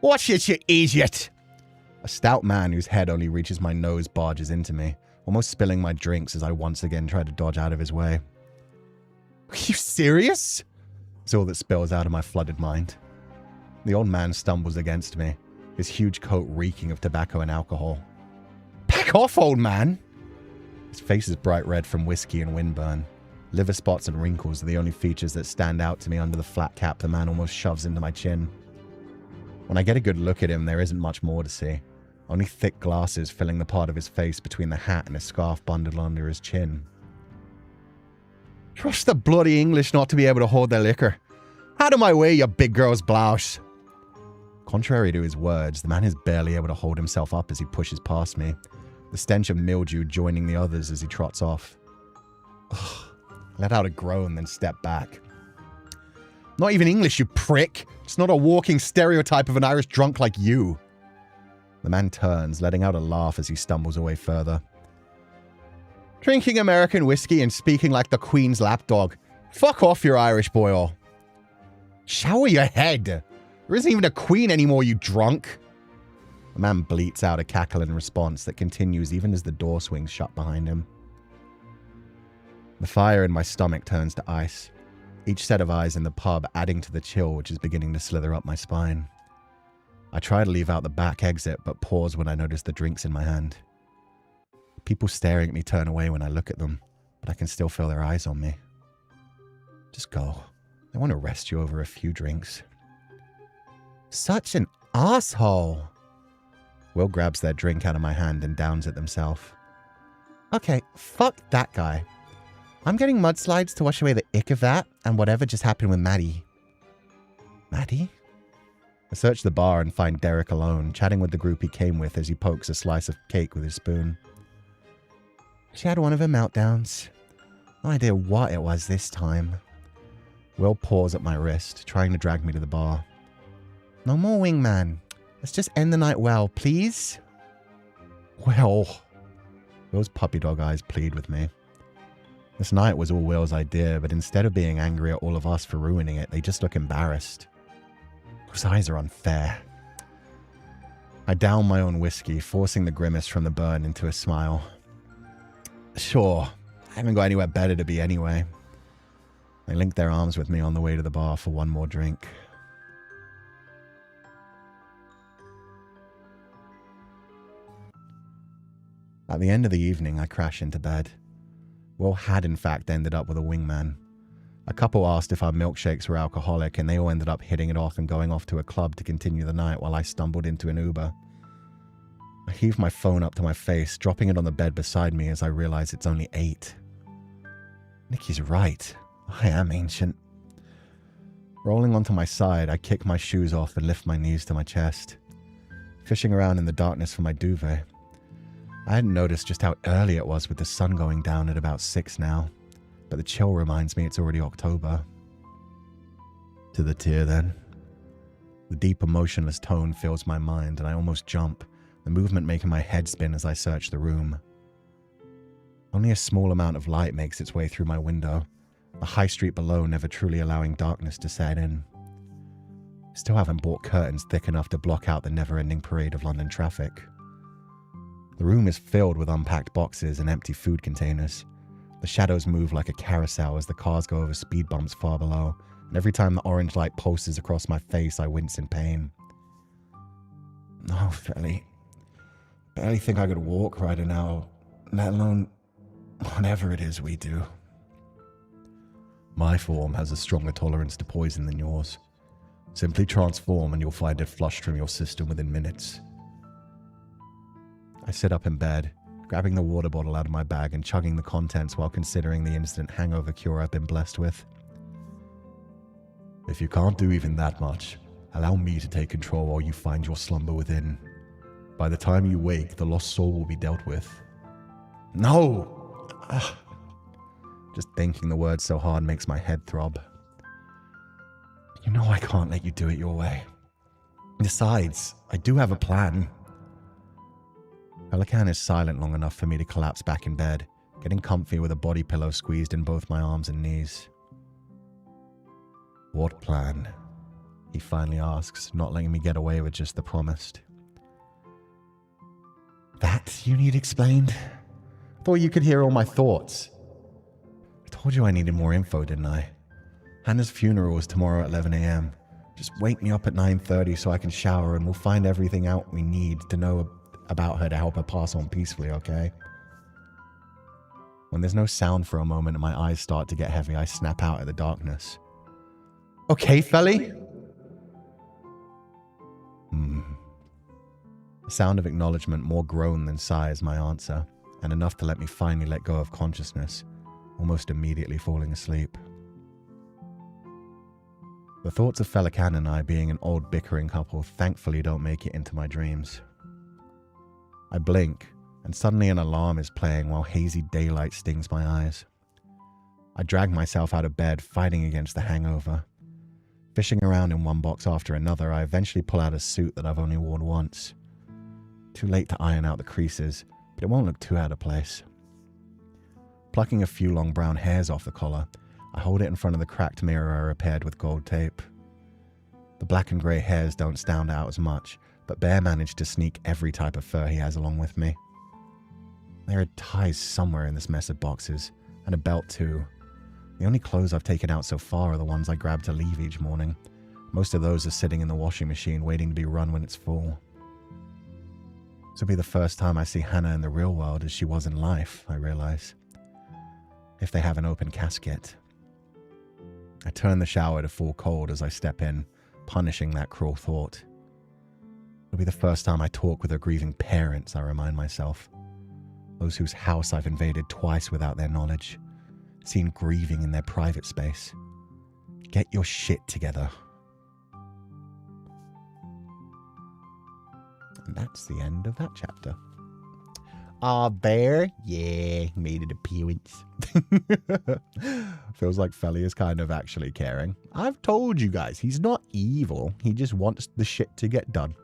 Speaker 1: Watch it, you idiot! A stout man whose head only reaches my nose barges into me, almost spilling my drinks as I once again try to dodge out of his way. Are you serious? Is all that spills out of my flooded mind. The old man stumbles against me, his huge coat reeking of tobacco and alcohol. Back off, old man! His face is bright red from whiskey and windburn. Liver spots and wrinkles are the only features that stand out to me under the flat cap the man almost shoves into my chin. When I get a good look at him, there isn't much more to see. Only thick glasses filling the part of his face between the hat and a scarf bundled under his chin. Trust the bloody English not to be able to hold their liquor. Out of my way, you big girl's blouse. Contrary to his words, the man is barely able to hold himself up as he pushes past me, the stench of mildew joining the others as he trots off. Ugh. Let out a groan, then step back. Not even English, you prick. It's not a walking stereotype of an Irish drunk like you. The man turns, letting out a laugh as he stumbles away further. Drinking American whiskey and speaking like the Queen's lapdog. Fuck off, you Irish boy. Shower your head. There isn't even a queen anymore, you drunk. The man bleats out a cackle in response that continues even as the door swings shut behind him. The fire in my stomach turns to ice, each set of eyes in the pub adding to the chill which is beginning to slither up my spine. I try to leave out the back exit, but pause when I notice the drinks in my hand. People staring at me turn away when I look at them, but I can still feel their eyes on me. Just go. I want to arrest you over a few drinks. Such an asshole. Will grabs their drink out of my hand and downs it themselves. Okay, fuck that guy. I'm getting mudslides to wash away the ick of that and whatever just happened with Maddie. Maddie? I search the bar and find Derek alone, chatting with the group he came with as he pokes a slice of cake with his spoon. She had one of her meltdowns. No idea what it was this time. Will paws at my wrist, trying to drag me to the bar. No more wingman. Let's just end the night well, please? Well. Will's puppy dog eyes plead with me. This night was all Will's idea, but instead of being angry at all of us for ruining it, they just look embarrassed. Those eyes are unfair. I down my own whiskey, forcing the grimace from the burn into a smile. Sure, I haven't got anywhere better to be anyway. They link their arms with me on the way to the bar for one more drink. At the end of the evening, I crash into bed. Will had in fact ended up with a wingman. A couple asked if our milkshakes were alcoholic, and they all ended up hitting it off and going off to a club to continue the night while I stumbled into an Uber. I heave my phone up to my face, dropping it on the bed beside me as I realize it's only 8. Nikki's right. I am ancient. Rolling onto my side, I kick my shoes off and lift my knees to my chest, fishing around in the darkness for my duvet. I hadn't noticed just how early it was with the sun going down at about 6 now, but the chill reminds me it's already October. To the tear then. The deep emotionless tone fills my mind and I almost jump, the movement making my head spin as I search the room. Only a small amount of light makes its way through my window, the high street below never truly allowing darkness to set in. Still haven't bought curtains thick enough to block out the never-ending parade of London traffic. The room is filled with unpacked boxes and empty food containers. The shadows move like a carousel as the cars go over speed bumps far below, and every time the orange light pulses across my face, I wince in pain. No, barely think I could walk right now, let alone whatever it is we do. My form has a stronger tolerance to poison than yours. Simply transform and you'll find it flushed from your system within minutes. I sit up in bed, grabbing the water bottle out of my bag and chugging the contents while considering the instant hangover cure I've been blessed with. If you can't do even that much, allow me to take control while you find your slumber within. By the time you wake, the lost soul will be dealt with. No! Ugh. Just thinking the word so hard makes my head throb. You know I can't let you do it your way. Besides, I do have a plan. Feileacan is silent long enough for me to collapse back in bed, getting comfy with a body pillow squeezed in both my arms and knees. What plan? He finally asks, not letting me get away with just the promised. That you need explained? I thought you could hear all my thoughts. I told you I needed more info, didn't I? Hannah's funeral is tomorrow at 11 a.m. Just wake me up at 9:30 so I can shower and we'll find everything out we need to know about her to help her pass on peacefully, okay? When there's no sound for a moment and my eyes start to get heavy, I snap out at the darkness. Okay, Felly? A sound of acknowledgement, more groan than sigh, is my answer, and enough to let me finally let go of consciousness, almost immediately falling asleep. The thoughts of Féileacan and I being an old bickering couple thankfully don't make it into my dreams. I blink, and suddenly an alarm is playing while hazy daylight stings my eyes. I drag myself out of bed, fighting against the hangover. Fishing around in one box after another, I eventually pull out a suit that I've only worn once. Too late to iron out the creases, but it won't look too out of place. Plucking a few long brown hairs off the collar, I hold it in front of the cracked mirror I repaired with gold tape. The black and grey hairs don't stand out as much, but Bear managed to sneak every type of fur he has along with me. There are ties somewhere in this mess of boxes, and a belt too. The only clothes I've taken out so far are the ones I grab to leave each morning. Most of those are sitting in the washing machine waiting to be run when it's full. This will be the first time I see Hannah in the real world as she was in life, I realize. If they have an open casket. I turn the shower to full cold as I step in, punishing that cruel thought. It'll be the first time I talk with her grieving parents, I remind myself. Those whose house I've invaded twice without their knowledge. Seen grieving in their private space. Get your shit together. And that's the end of that chapter. Bear? Yeah, made an appearance. Feels like Felly is kind of actually caring. I've told you guys, he's not evil. He just wants the shit to get done.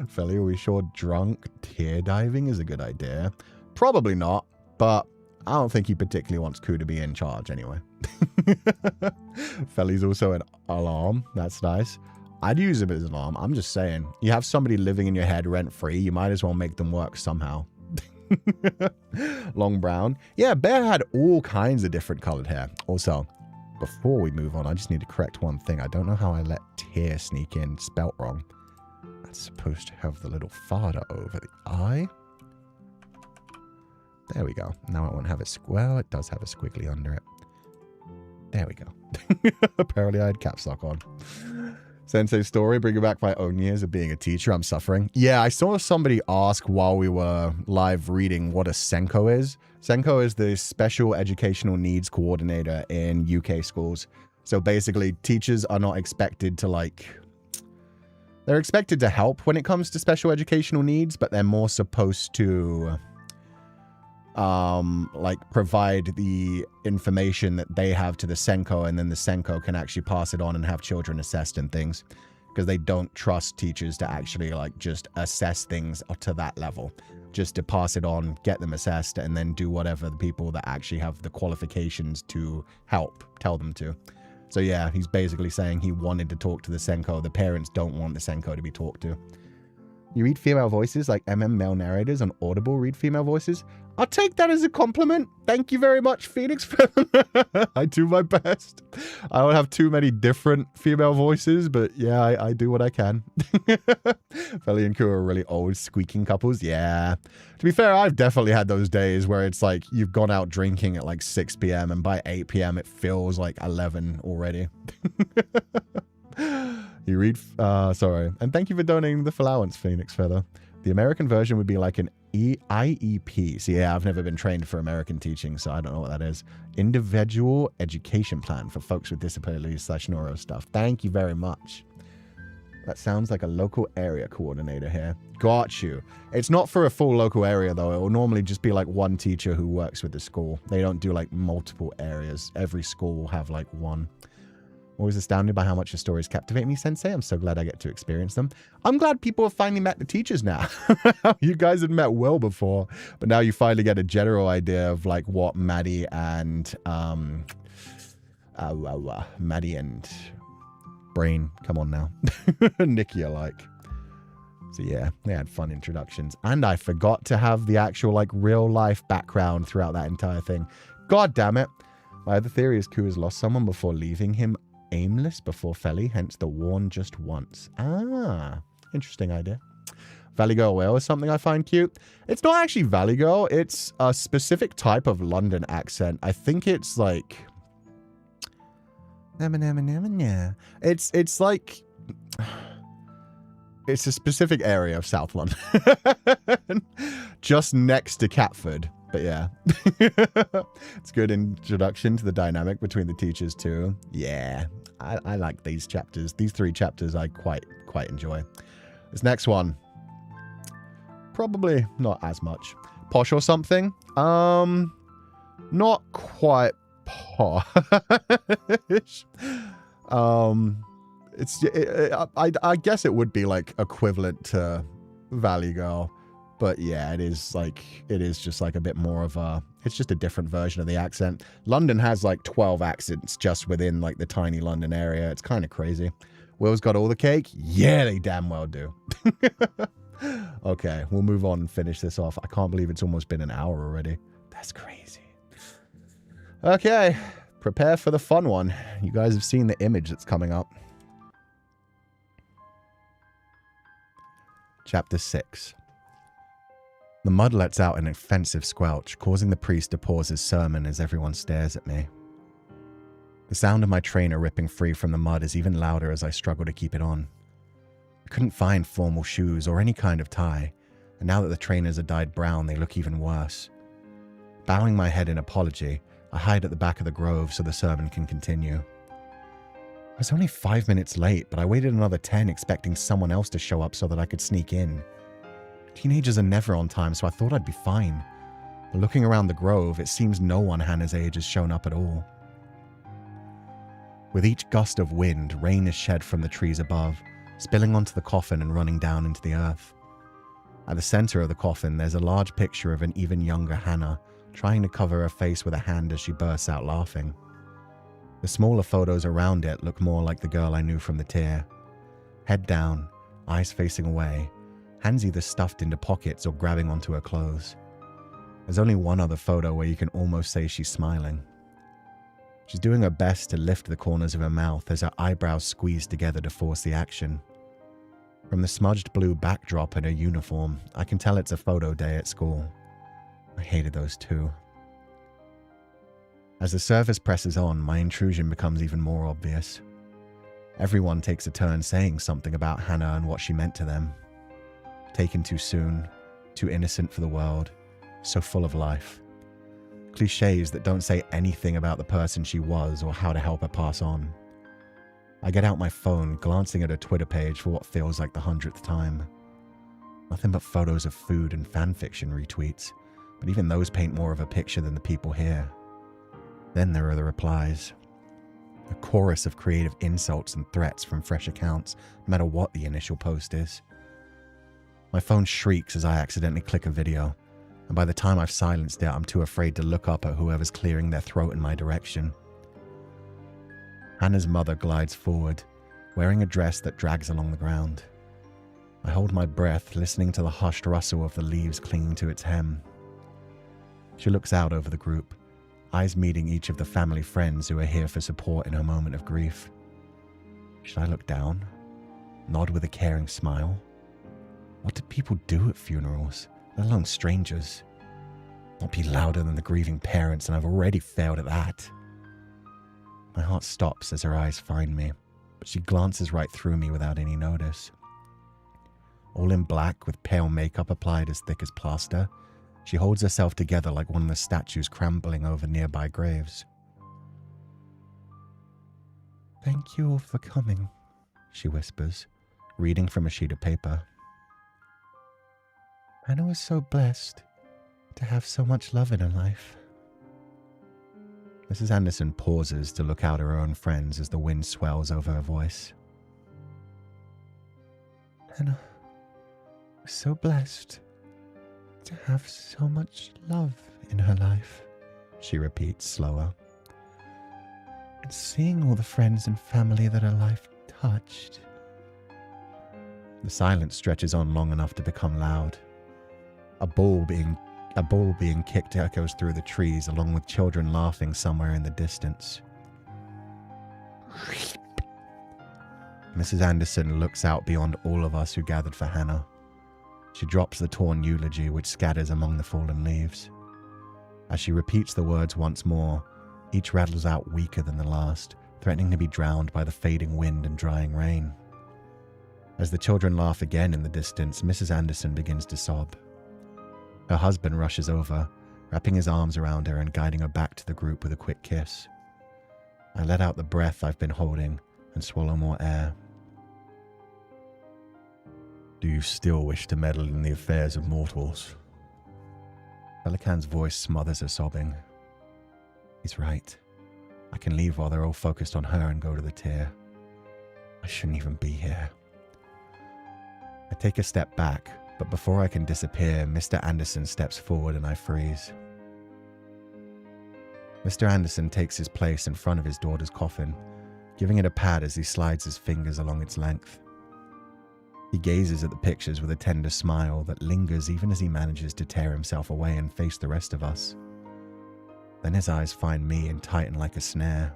Speaker 1: Felly, are we sure drunk tear diving is a good idea? Probably not, but I don't think he particularly wants Cú to be in charge anyway. Felly's also an alarm. That's nice. I'd use him as an alarm. I'm just saying. You have somebody living in your head rent-free, you might as well make them work somehow. Long brown. Yeah, Bear had all kinds of different colored hair. Also, before we move on, I just need to correct one thing. I don't know how I let tear sneak in spelt wrong. That's supposed to have the little farther over the I. There we go. Now it won't have it. Well, it does have a squiggly under it. There we go. Apparently I had caps lock on. Sensei story, bringing back my own years of being a teacher. I'm suffering. Yeah, I saw somebody ask while we were live reading what a Senko is. Senko is the Special Educational Needs Coordinator in UK schools. So basically, teachers are not expected to they're expected to help when it comes to special educational needs, but they're more supposed to provide the information that they have to the Senko, and then the Senko can actually pass it on and have children assessed and things, because they don't trust teachers to actually just assess things to that level, just to pass it on, get them assessed, and then do whatever the people that actually have the qualifications to help tell them to. So yeah, he's basically saying he wanted to talk to the Senko. The parents don't want the Senko to be talked to. You read female voices like male narrators on Audible read female voices. I'll take that as a compliment. Thank you very much, Phoenix. I do my best. I don't have too many different female voices, but yeah, I do what I can. Féileacán and Cú are really old squeaking couples. Yeah. To be fair, I've definitely had those days where it's like you've gone out drinking at like 6 p.m. and by 8 p.m. it feels like 11 already. You read, sorry. And thank you for donating the allowance, Phoenix Feather. The American version would be like an IEP. So yeah, I've never been trained for American teaching, so I don't know what that is. Individual Education Plan for folks with disabilities / neuro stuff. Thank you very much. That sounds like a local area coordinator here. Got you. It's not for a full local area, though. It will normally just be like one teacher who works with the school. They don't do like multiple areas. Every school will have like one. Always astounded by how much your stories captivate me, Sensei. I'm so glad I get to experience them. I'm glad people have finally met the teachers now. You guys had met well before, but now you finally get a general idea of like what Maddie and Brain, come on now, Nikki are like. So yeah, they had fun introductions. And I forgot to have the actual like real life background throughout that entire thing. God damn it. My other theory is Cú has lost someone before leaving him aimless before Feli, hence the warn just once. Ah, interesting idea. Valley Girl Whale is something I find cute. It's not actually Valley Girl. It's a specific type of London accent. I think it's like... It's like... It's a specific area of South London. Just next to Catford. But yeah. It's a good introduction to the dynamic between the teachers too. Yeah. I like these chapters. These 3 chapters I quite enjoy. This next one. Probably not as much. Posh or something? Not quite posh. I guess it would be like equivalent to Valley Girl, but yeah, it is just like a bit more of a, it's just a different version of the accent. London has like 12 accents just within like the tiny London area. It's kind of crazy. Will's got all the cake? Yeah, they damn well do. Okay, we'll move on and finish this off. I can't believe it's almost been an hour already. That's crazy. Okay, prepare for the fun one. You guys have seen the image that's coming up. Chapter 6. The mud lets out an offensive squelch, causing the priest to pause his sermon as everyone stares at me. The sound of my trainer ripping free from the mud is even louder as I struggle to keep it on. I couldn't find formal shoes or any kind of tie, and now that the trainers are dyed brown, they look even worse. Bowing my head in apology, I hide at the back of the grove so the sermon can continue. I was only 5 minutes late, but I waited another 10 expecting someone else to show up so that I could sneak in. Teenagers are never on time, so I thought I'd be fine. But looking around the grove, it seems no one Hannah's age has shown up at all. With each gust of wind, rain is shed from the trees above, spilling onto the coffin and running down into the earth. At the center of the coffin, there's a large picture of an even younger Hannah, trying to cover her face with a hand as she bursts out laughing. The smaller photos around it look more like the girl I knew from the tier. Head down, eyes facing away, hands either stuffed into pockets or grabbing onto her clothes. There's only one other photo where you can almost say she's smiling. She's doing her best to lift the corners of her mouth as her eyebrows squeeze together to force the action. From the smudged blue backdrop and her uniform, I can tell it's a photo day at school. I hated those too. As the service presses on, my intrusion becomes even more obvious. Everyone takes a turn saying something about Hannah and what she meant to them. Taken too soon, too innocent for the world, so full of life. Clichés that don't say anything about the person she was or how to help her pass on. I get out my phone, glancing at her Twitter page for what feels like the 100th time. Nothing but photos of food and fanfiction retweets, but even those paint more of a picture than the people here. Then there are the replies. A chorus of creative insults and threats from fresh accounts, no matter what the initial post is. My phone shrieks as I accidentally click a video, and by the time I've silenced it, I'm too afraid to look up at whoever's clearing their throat in my direction. Hannah's mother glides forward, wearing a dress that drags along the ground. I hold my breath, listening to the hushed rustle of the leaves clinging to its hem. She looks out over the group, eyes meeting each of the family friends who are here for support in her moment of grief. Should I look down? Nod with a caring smile? What do people do at funerals, let alone strangers? Not be louder than the grieving parents, and I've already failed at that. My heart stops as her eyes find me, but she glances right through me without any notice. All in black with pale makeup applied as thick as plaster, she holds herself together like one of the statues crumbling over nearby graves. "Thank you all for coming," she whispers, reading from a sheet of paper. "Hannah was so blessed to have so much love in her life." Mrs. Anderson pauses to look out at her own friends as the wind swells over her voice. "Hannah was so blessed to have so much love in her life," she repeats slower. "And seeing all the friends and family that her life touched." The silence stretches on long enough to become loud. A ball being kicked echoes through the trees, along with children laughing somewhere in the distance. Mrs. Anderson looks out beyond all of us who gathered for Hannah. She drops the torn eulogy which scatters among the fallen leaves. As she repeats the words once more, each rattles out weaker than the last, threatening to be drowned by the fading wind and drying rain. As the children laugh again in the distance, Mrs. Anderson begins to sob. Her husband rushes over, wrapping his arms around her and guiding her back to the group with a quick kiss. I let out the breath I've been holding and swallow more air. "Do you still wish to meddle in the affairs of mortals?" Féileacan's voice smothers her sobbing. He's right. I can leave while they're all focused on her and go to the tier. I shouldn't even be here. I take a step back, but before I can disappear, Mr. Anderson steps forward and I freeze. Mr. Anderson takes his place in front of his daughter's coffin, giving it a pat as he slides his fingers along its length. He gazes at the pictures with a tender smile that lingers even as he manages to tear himself away and face the rest of us. Then his eyes find me and tighten like a snare.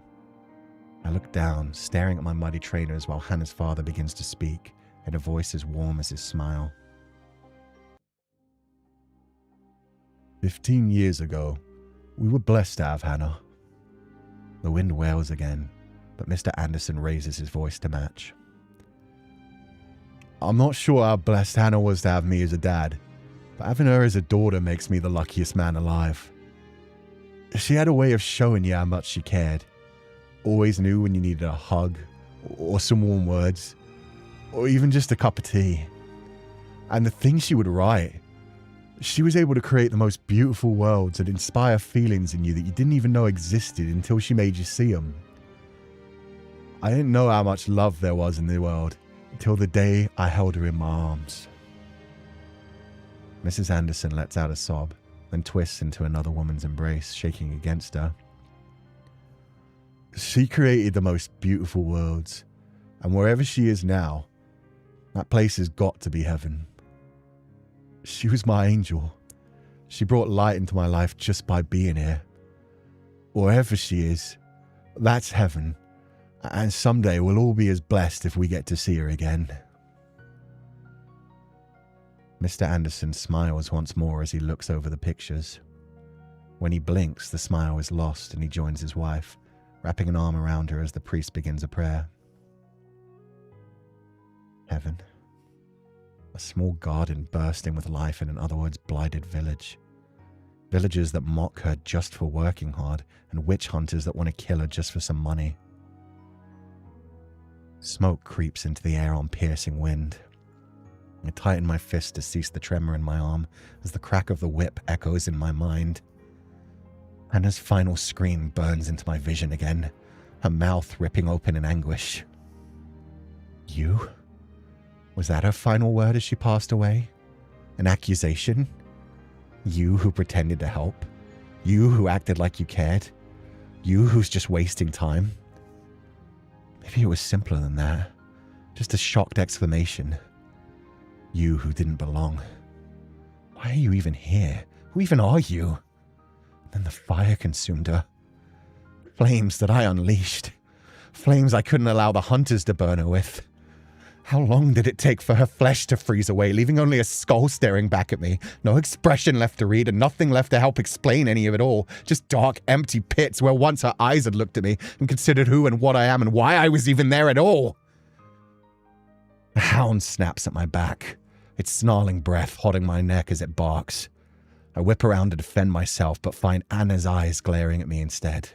Speaker 1: I look down, staring at my muddy trainers while Hannah's father begins to speak, in a voice as warm as his smile. 15 years ago, we were blessed to have Hannah. The wind wails again, but Mr. Anderson raises his voice to match. I'm not sure how blessed Hannah was to have me as a dad, but having her as a daughter makes me the luckiest man alive. She had a way of showing you how much she cared. Always knew when you needed a hug, or some warm words, or even just a cup of tea. And the things she would write, she was able to create the most beautiful worlds and inspire feelings in you that you didn't even know existed until she made you see them. I didn't know how much love there was in the world until the day I held her in my arms. Mrs. Anderson lets out a sob, then twists into another woman's embrace, shaking against her. She created the most beautiful worlds, and wherever she is now, that place has got to be heaven. She was my angel. She brought light into my life just by being here. Wherever she is, that's heaven. And someday we'll all be as blessed if we get to see her again. Mr. Anderson smiles once more as he looks over the pictures. When he blinks, the smile is lost and he joins his wife, wrapping an arm around her as the priest begins a prayer. Heaven. A small garden bursting with life in an otherwise blighted village. Villagers that mock her just for working hard, and witch hunters that want to kill her just for some money. Smoke creeps into the air on piercing wind. I tighten my fist to cease the tremor in my arm as the crack of the whip echoes in my mind. Hannah's final scream burns into my vision again, her mouth ripping open in anguish. You? Was that her final word as she passed away? An accusation? You who pretended to help? You who acted like you cared? You who's just wasting time? Maybe it was simpler than that. Just a shocked exclamation. You who didn't belong. Why are you even here? Who even are you? Then the fire consumed her. Flames that I unleashed. Flames I couldn't allow the hunters to burn her with. How long did it take for her flesh to freeze away, leaving only a skull staring back at me? No expression left to read and nothing left to help explain any of it all. Just dark, empty pits where once her eyes had looked at me and considered who and what I am and why I was even there at all. A hound snaps at my back, its snarling breath holding my neck as it barks. I whip around to defend myself, but find Anna's eyes glaring at me instead.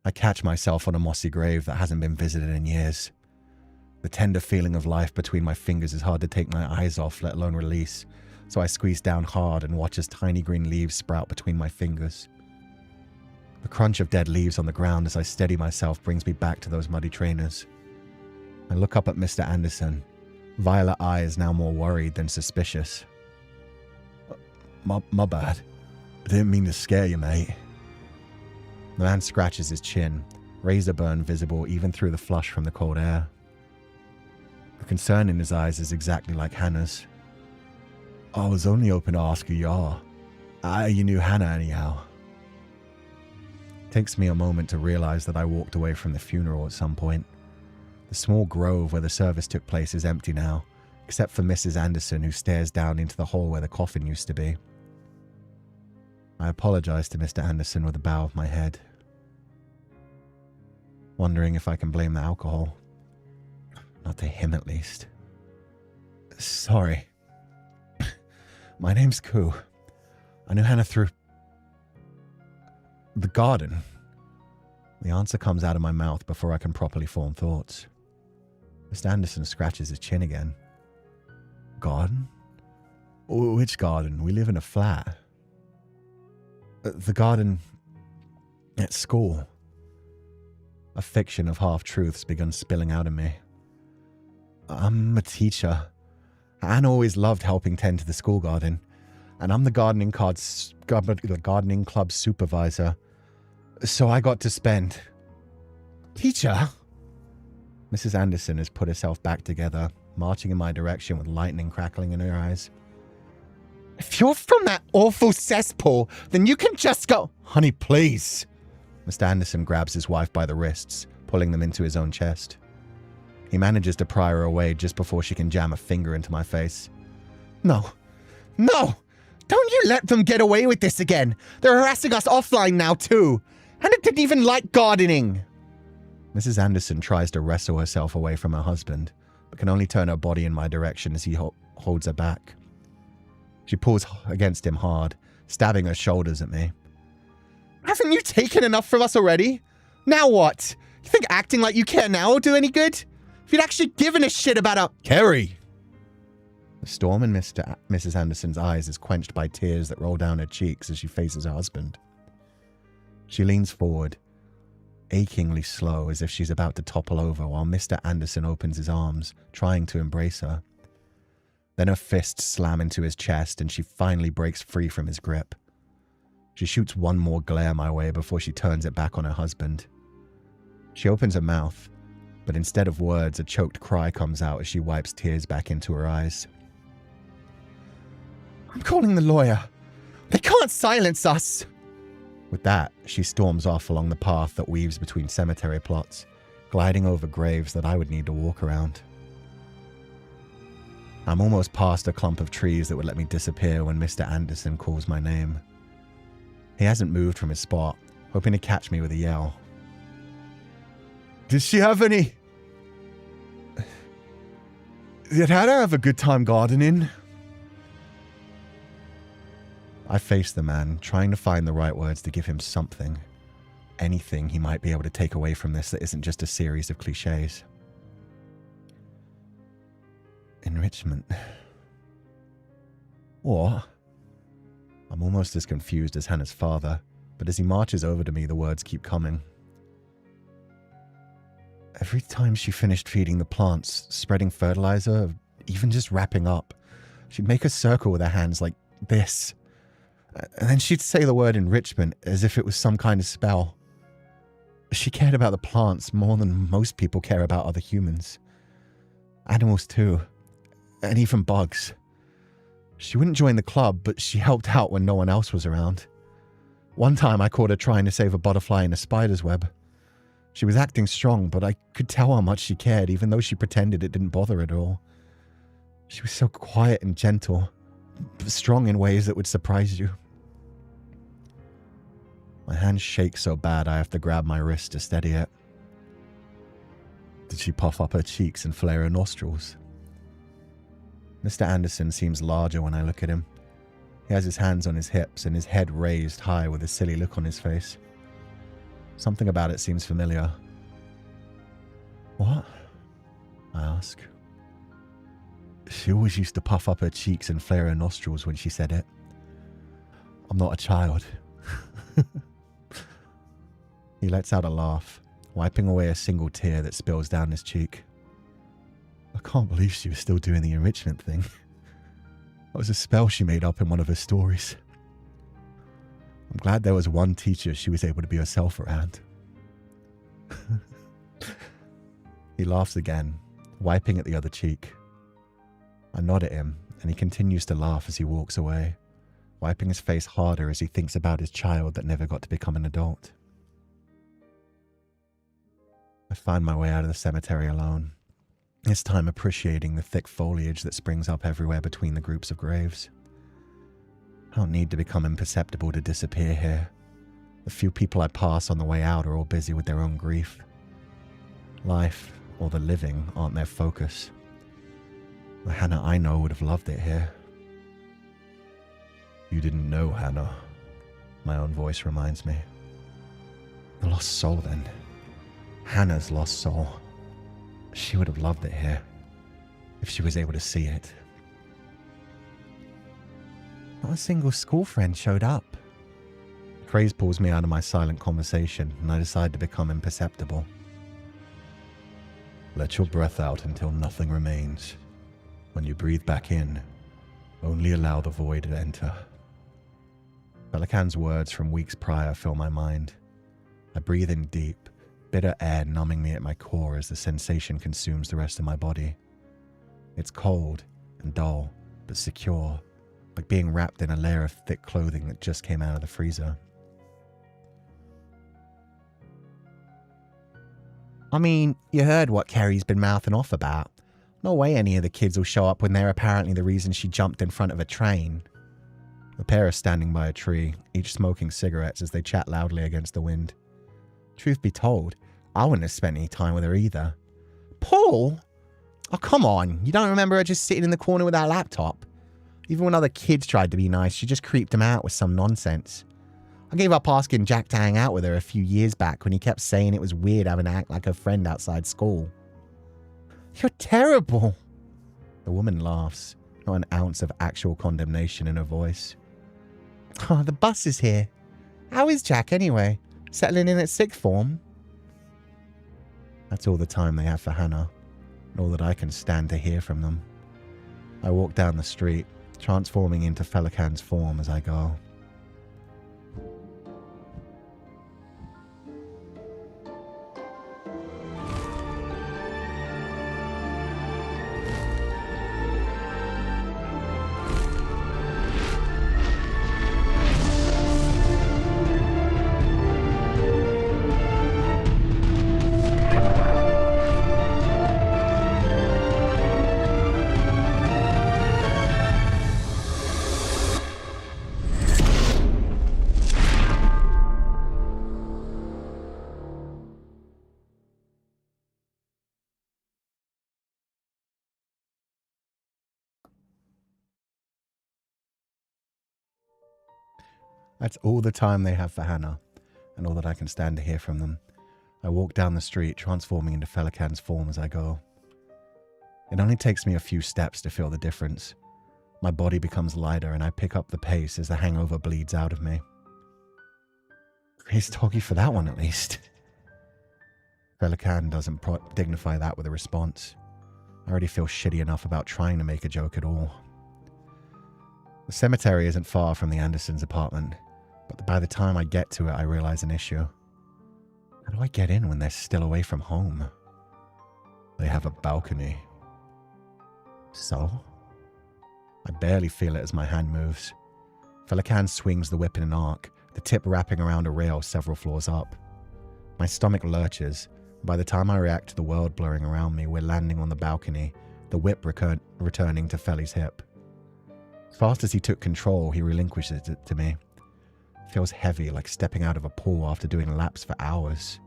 Speaker 1: I catch myself on a mossy grave that hasn't been visited in years. The tender feeling of life between my fingers is hard to take my eyes off, let alone release, so I squeeze down hard and watch as tiny green leaves sprout between my fingers. The crunch of dead leaves on the ground as I steady myself brings me back to those muddy trainers. I look up at Mr. Anderson, violet eyes now more worried than suspicious. My bad. I didn't mean to scare you, mate. The man scratches his chin, razor burn visible even through the flush from the cold air. The concern in his eyes is exactly like Hannah's. I was only hoping to ask who you are. You knew Hannah anyhow. It takes me a moment to realize that I walked away from the funeral at some point. The small grove where the service took place is empty now, except for Mrs. Anderson, who stares down into the hole where the coffin used to be. I apologize to Mr. Anderson with a bow of my head, wondering if I can blame the alcohol. Not to him, at least. Sorry. My name's Cú. I knew Hannah through the garden. The answer comes out of my mouth before I can properly form thoughts. Mr. Anderson scratches his chin again. Garden? Which garden? We live in a flat. The garden at school. A fiction of half-truths begun spilling out of me. I'm a teacher. Anne always loved helping tend to the school garden, and I'm the gardening club supervisor, so I got to spend. Teacher? Mrs. Anderson has put herself back together, marching in my direction with lightning crackling in her eyes. If you're from that awful cesspool, then you can just go... Honey, please. Mr. Anderson grabs his wife by the wrists, pulling them into his own chest. He manages to pry her away just before she can jam a finger into my face. No. No! Don't you let them get away with this again! They're harassing us offline now, too! And it didn't even like gardening! Mrs. Anderson tries to wrestle herself away from her husband, but can only turn her body in my direction as he holds her back. She pulls against him hard, stabbing her shoulders at me. Haven't you taken enough from us already? Now what? You think acting like you care now will do any good? If you'd actually given a shit about our... Kerry! The storm in Mrs. Anderson's eyes is quenched by tears that roll down her cheeks as she faces her husband. She leans forward, achingly slow as if she's about to topple over while Mr. Anderson opens his arms, trying to embrace her. Then her fists slam into his chest and she finally breaks free from his grip. She shoots one more glare my way before she turns it back on her husband. She opens her mouth, but instead of words, a choked cry comes out as she wipes tears back into her eyes. I'm calling the lawyer. They can't silence us! With that, she storms off along the path that weaves between cemetery plots, gliding over graves that I would need to walk around. I'm almost past a clump of trees that would let me disappear when Mr. Anderson calls my name. He hasn't moved from his spot, hoping to catch me with a yell. Did she have any... Did Hannah have a good time gardening? I face the man, trying to find the right words to give him something. Anything he might be able to take away from this that isn't just a series of cliches. Enrichment. What? I'm almost as confused as Hannah's father, but as he marches over to me, the words keep coming. Every time she finished feeding the plants, spreading fertilizer, even just wrapping up, she'd make a circle with her hands like this. And then she'd say the word enrichment as if it was some kind of spell. She cared about the plants more than most people care about other humans. Animals too. and even bugs. She wouldn't join the club, but she helped out when no one else was around. One time I caught her trying to save a butterfly in a spider's web. She was acting strong, but I could tell how much she cared, even though she pretended it didn't bother her at all. She was so quiet and gentle, but strong in ways that would surprise you. My hands shake so bad I have to grab my wrist to steady it. Did she puff up her cheeks and flare her nostrils? Mr. Anderson seems larger when I look at him. He has his hands on his hips and his head raised high with a silly look on his face. Something about it seems familiar. What? I ask. She always used to puff up her cheeks and flare her nostrils when she said it. I'm not a child. He lets out a laugh, wiping away a single tear that spills down his cheek. I can't believe she was still doing the enrichment thing. That was a spell she made up in one of her stories. I'm glad there was one teacher she was able to be herself around. He laughs again, wiping at the other cheek. I nod at him, and he continues to laugh as he walks away, wiping his face harder as he thinks about his child that never got to become an adult. I find my way out of the cemetery alone, this time appreciating the thick foliage that springs up everywhere between the groups of graves. I don't need to become imperceptible to disappear here. The few people I pass on the way out are all busy with their own grief. Life, or the living, aren't their focus. The Hannah I know would have loved it here. You didn't know Hannah, my own voice reminds me. The lost soul then. Hannah's lost soul. She would have loved it here, if she was able to see it. Not a single school friend showed up. Craze pulls me out of my silent conversation, and I decide to become imperceptible. Let your breath out until nothing remains. When you breathe back in, only allow the void to enter. Feileacan's words from weeks prior fill my mind. I breathe in deep, bitter air numbing me at my core as the sensation consumes the rest of my body. It's cold and dull, but secure, like being wrapped in a layer of thick clothing that just came out of the freezer. I mean, you heard what Kerry's been mouthing off about. No way any of the kids will show up when they're apparently the reason she jumped in front of a train. The pair are standing by a tree, each smoking cigarettes as they chat loudly against the wind. Truth be told, I wouldn't have spent any time with her either. Paul? Oh, come on. You don't remember her just sitting in the corner with that laptop? Even when other kids tried to be nice, she just creeped him out with some nonsense. I gave up asking Jack to hang out with her a few years back when he kept saying it was weird having to act like her friend outside school. You're terrible. The woman laughs, not an ounce of actual condemnation in her voice. Oh, the bus is here. How is Jack anyway? Settling in at sixth form? That's all the time they have for Hannah, and all that I can stand to hear from them. I walk down the street, transforming into Féileacan's form as I go. That's all the time they have for Hannah, and all that I can stand to hear from them. I walk down the street, transforming into Féileacan's form as I go. It only takes me a few steps to feel the difference. My body becomes lighter, and I pick up the pace as the hangover bleeds out of me. Praise Doggy for that one, at least. Féileacan doesn't dignify that with a response. I already feel shitty enough about trying to make a joke at all. The cemetery isn't far from the Andersons' apartment, but by the time I get to it, I realize an issue. How do I get in when they're still away from home? They have a balcony. So? barely feel it as my hand moves. Feileacan swings the whip in an arc, the tip wrapping around a rail several floors up. My stomach lurches, and by the time I react to the world blurring around me, we're landing on the balcony, the whip returning to Feli's hip. As fast as he took control, he relinquishes it to me. It feels heavy, like stepping out of a pool after doing laps for hours.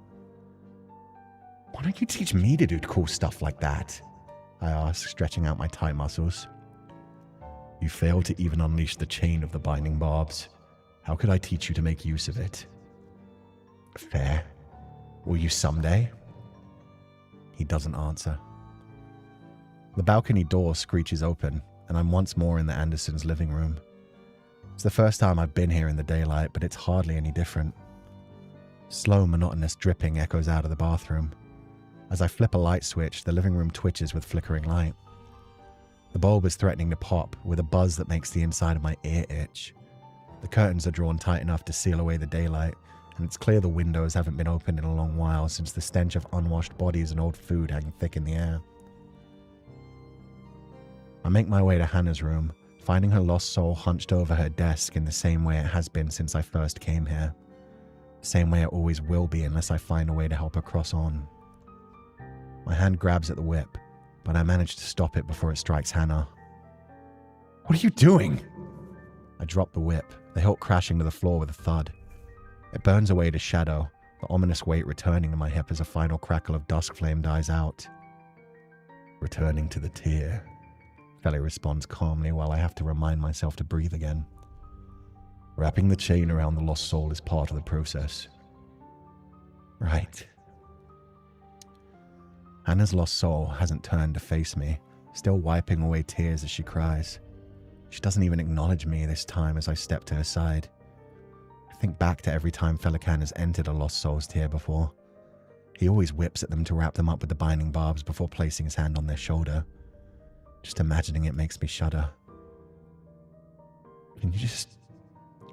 Speaker 1: Why don't you teach me to do cool stuff like that? I ask, stretching out my tight muscles. You failed to even unleash the chain of the binding barbs. How could I teach you to make use of it? Fair. Will you someday? He doesn't answer. The balcony door screeches open, and I'm once more in the Andersons' living room. It's the first time I've been here in the daylight, but it's hardly any different. Slow, monotonous dripping echoes out of the bathroom. As I flip a light switch, the living room twitches with flickering light. The bulb is threatening to pop, with a buzz that makes the inside of my ear itch. The curtains are drawn tight enough to seal away the daylight, and it's clear the windows haven't been opened in a long while since the stench of unwashed bodies and old food hang thick in the air. I make my way to Hannah's room, finding her lost soul hunched over her desk in the same way it has been since I first came here. The same way it always will be unless I find a way to help her cross on. My hand grabs at the whip, but I manage to stop it before it strikes Hannah. What are you doing? I drop the whip, the hilt crashing to the floor with a thud. It burns away to shadow, the ominous weight returning to my hip as a final crackle of dusk flame dies out. Returning to the tear, Feli responds calmly while I have to remind myself to breathe again. Wrapping the chain around the lost soul is part of the process. Right. Hannah's lost soul hasn't turned to face me, still wiping away tears as she cries. She doesn't even acknowledge me this time as I step to her side. I think back to every time Féileacan has entered a lost soul's tear before. He always whips at them to wrap them up with the binding barbs before placing his hand on their shoulder. Just imagining it makes me shudder. Can you just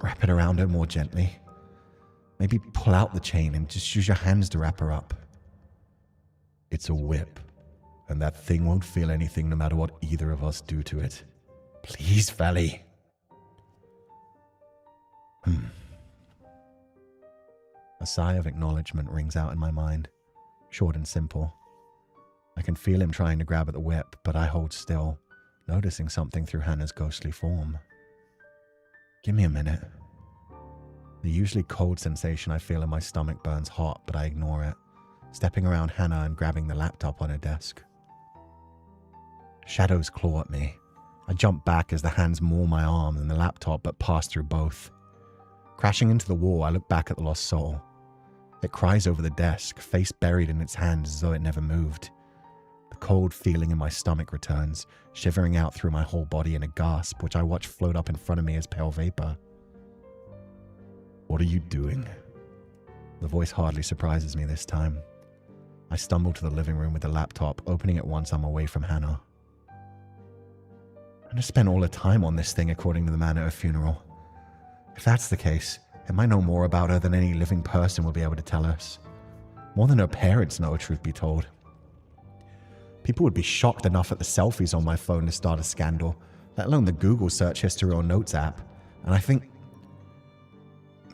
Speaker 1: wrap it around her more gently? Maybe pull out the chain and just use your hands to wrap her up. It's a whip, and that thing won't feel anything no matter what either of us do to it. Please, Feli. A sigh of acknowledgement rings out in my mind, short and simple. I can feel him trying to grab at the whip, but I hold still, noticing something through Hannah's ghostly form. Give me a minute. The usually cold sensation I feel in my stomach burns hot, but I ignore it, stepping around Hannah and grabbing the laptop on her desk. Shadows claw at me. I jump back as the hands maul my arm and the laptop, but pass through both. Crashing into the wall, I look back at the lost soul. It cries over the desk, face buried in its hands as though it never moved. The cold feeling in my stomach returns, shivering out through my whole body in a gasp, which I watch float up in front of me as pale vapor. What are you doing? The voice hardly surprises me this time. I stumble to the living room with the laptop, opening it once I'm away from Hannah. I'm going to spend all the time on this thing according to the man at her funeral. If that's the case, it might know more about her than any living person will be able to tell us. More than her parents know, truth be told. People would be shocked enough at the selfies on my phone to start a scandal, let alone the Google search history or notes app. And I think...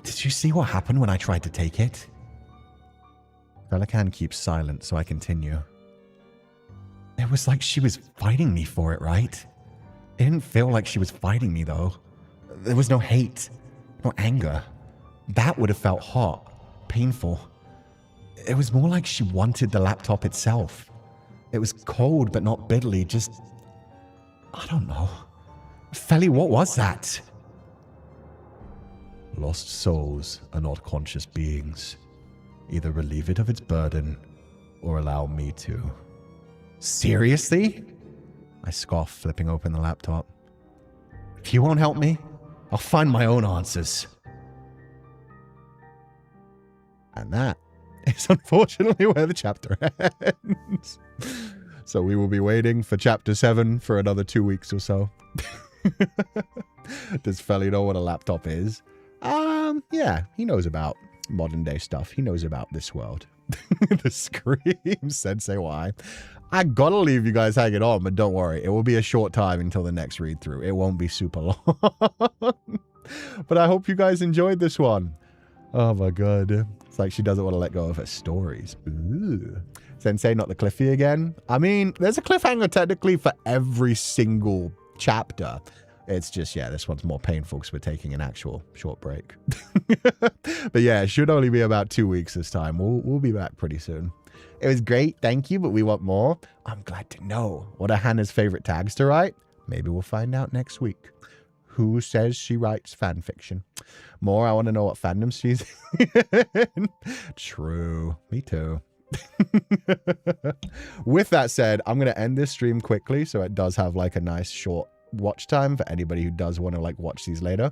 Speaker 1: Did you see what happened when I tried to take it? Féileacan keeps silent, so I continue. It was like she was fighting me for it, right? It didn't feel like she was fighting me, though. There was no hate, no anger. That would have felt hot, painful. It was more like she wanted the laptop itself. It was cold, but not bitterly, just... I don't know. Feli, what was that? Lost souls are not conscious beings. Either relieve it of its burden, or allow me to. Seriously? I scoff, flipping open the laptop. If you won't help me, I'll find my own answers. And that is unfortunately where the chapter ends. So we will be waiting for chapter 7 for another 2 weeks or so. Does Feli know what a laptop is? Yeah, he knows about modern day stuff. He knows about this world. The scream, Sensei, why? I gotta leave you guys hanging on, but don't worry. It will be a short time until the next read through. It won't be super long. But I hope you guys enjoyed this one. Oh my god. It's like she doesn't want to let go of her stories. Ooh. Sensei, not the Cliffy again. I mean, there's a cliffhanger technically for every single chapter. It's just, yeah, this one's more painful because we're taking an actual short break. But yeah, it should only be about 2 weeks this time. We'll be back pretty soon. It was great, thank you, but we want more. I'm glad to know. What are Hannah's favorite tags to write? Maybe we'll find out next week. Who says she writes fan fiction? More, I want to know what fandom she's in. True, me too. With that said, I'm going to end this stream quickly so it does have like a nice short watch time for anybody who does want to like watch these later.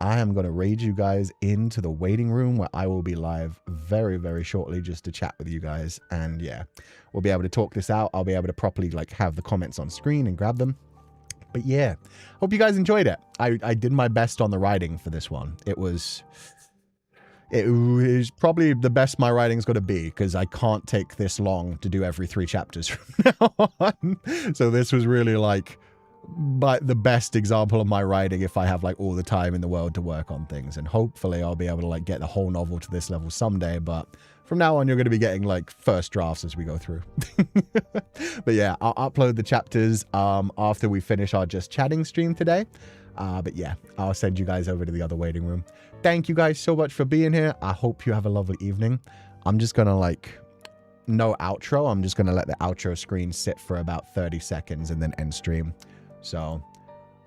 Speaker 1: I am going to raid you guys into the waiting room where I will be live very, very shortly just to chat with you guys. And yeah, we'll be able to talk this out. I'll be able to properly like have the comments on screen and grab them. But yeah, hope you guys enjoyed it. I did my best on the writing for this one. It was probably the best my writing's going to be because I can't take this long to do every 3 chapters from now on. So this was really like the best example of my writing if I have like all the time in the world to work on things. And hopefully I'll be able to like get the whole novel to this level someday. But from now on, you're going to be getting like first drafts as we go through. But yeah, I'll upload the chapters after we finish our just chatting stream today. But yeah, I'll send you guys over to the other waiting room. Thank you guys so much for being here. I hope you have a lovely evening. I'm just going to like, no outro. I'm just going to let the outro screen sit for about 30 seconds and then end stream. So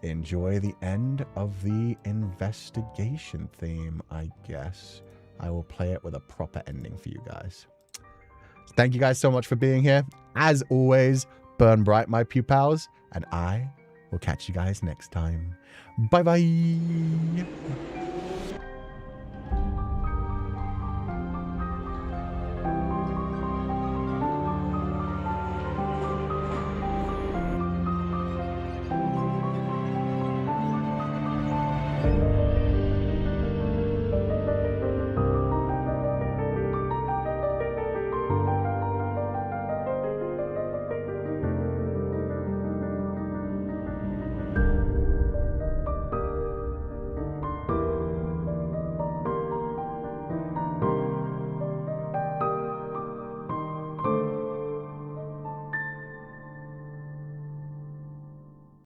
Speaker 1: enjoy the end of the investigation theme, I guess. I will play it with a proper ending for you guys. Thank you guys so much for being here. As always, burn bright, my pupils, and I will catch you guys next time. Bye-bye.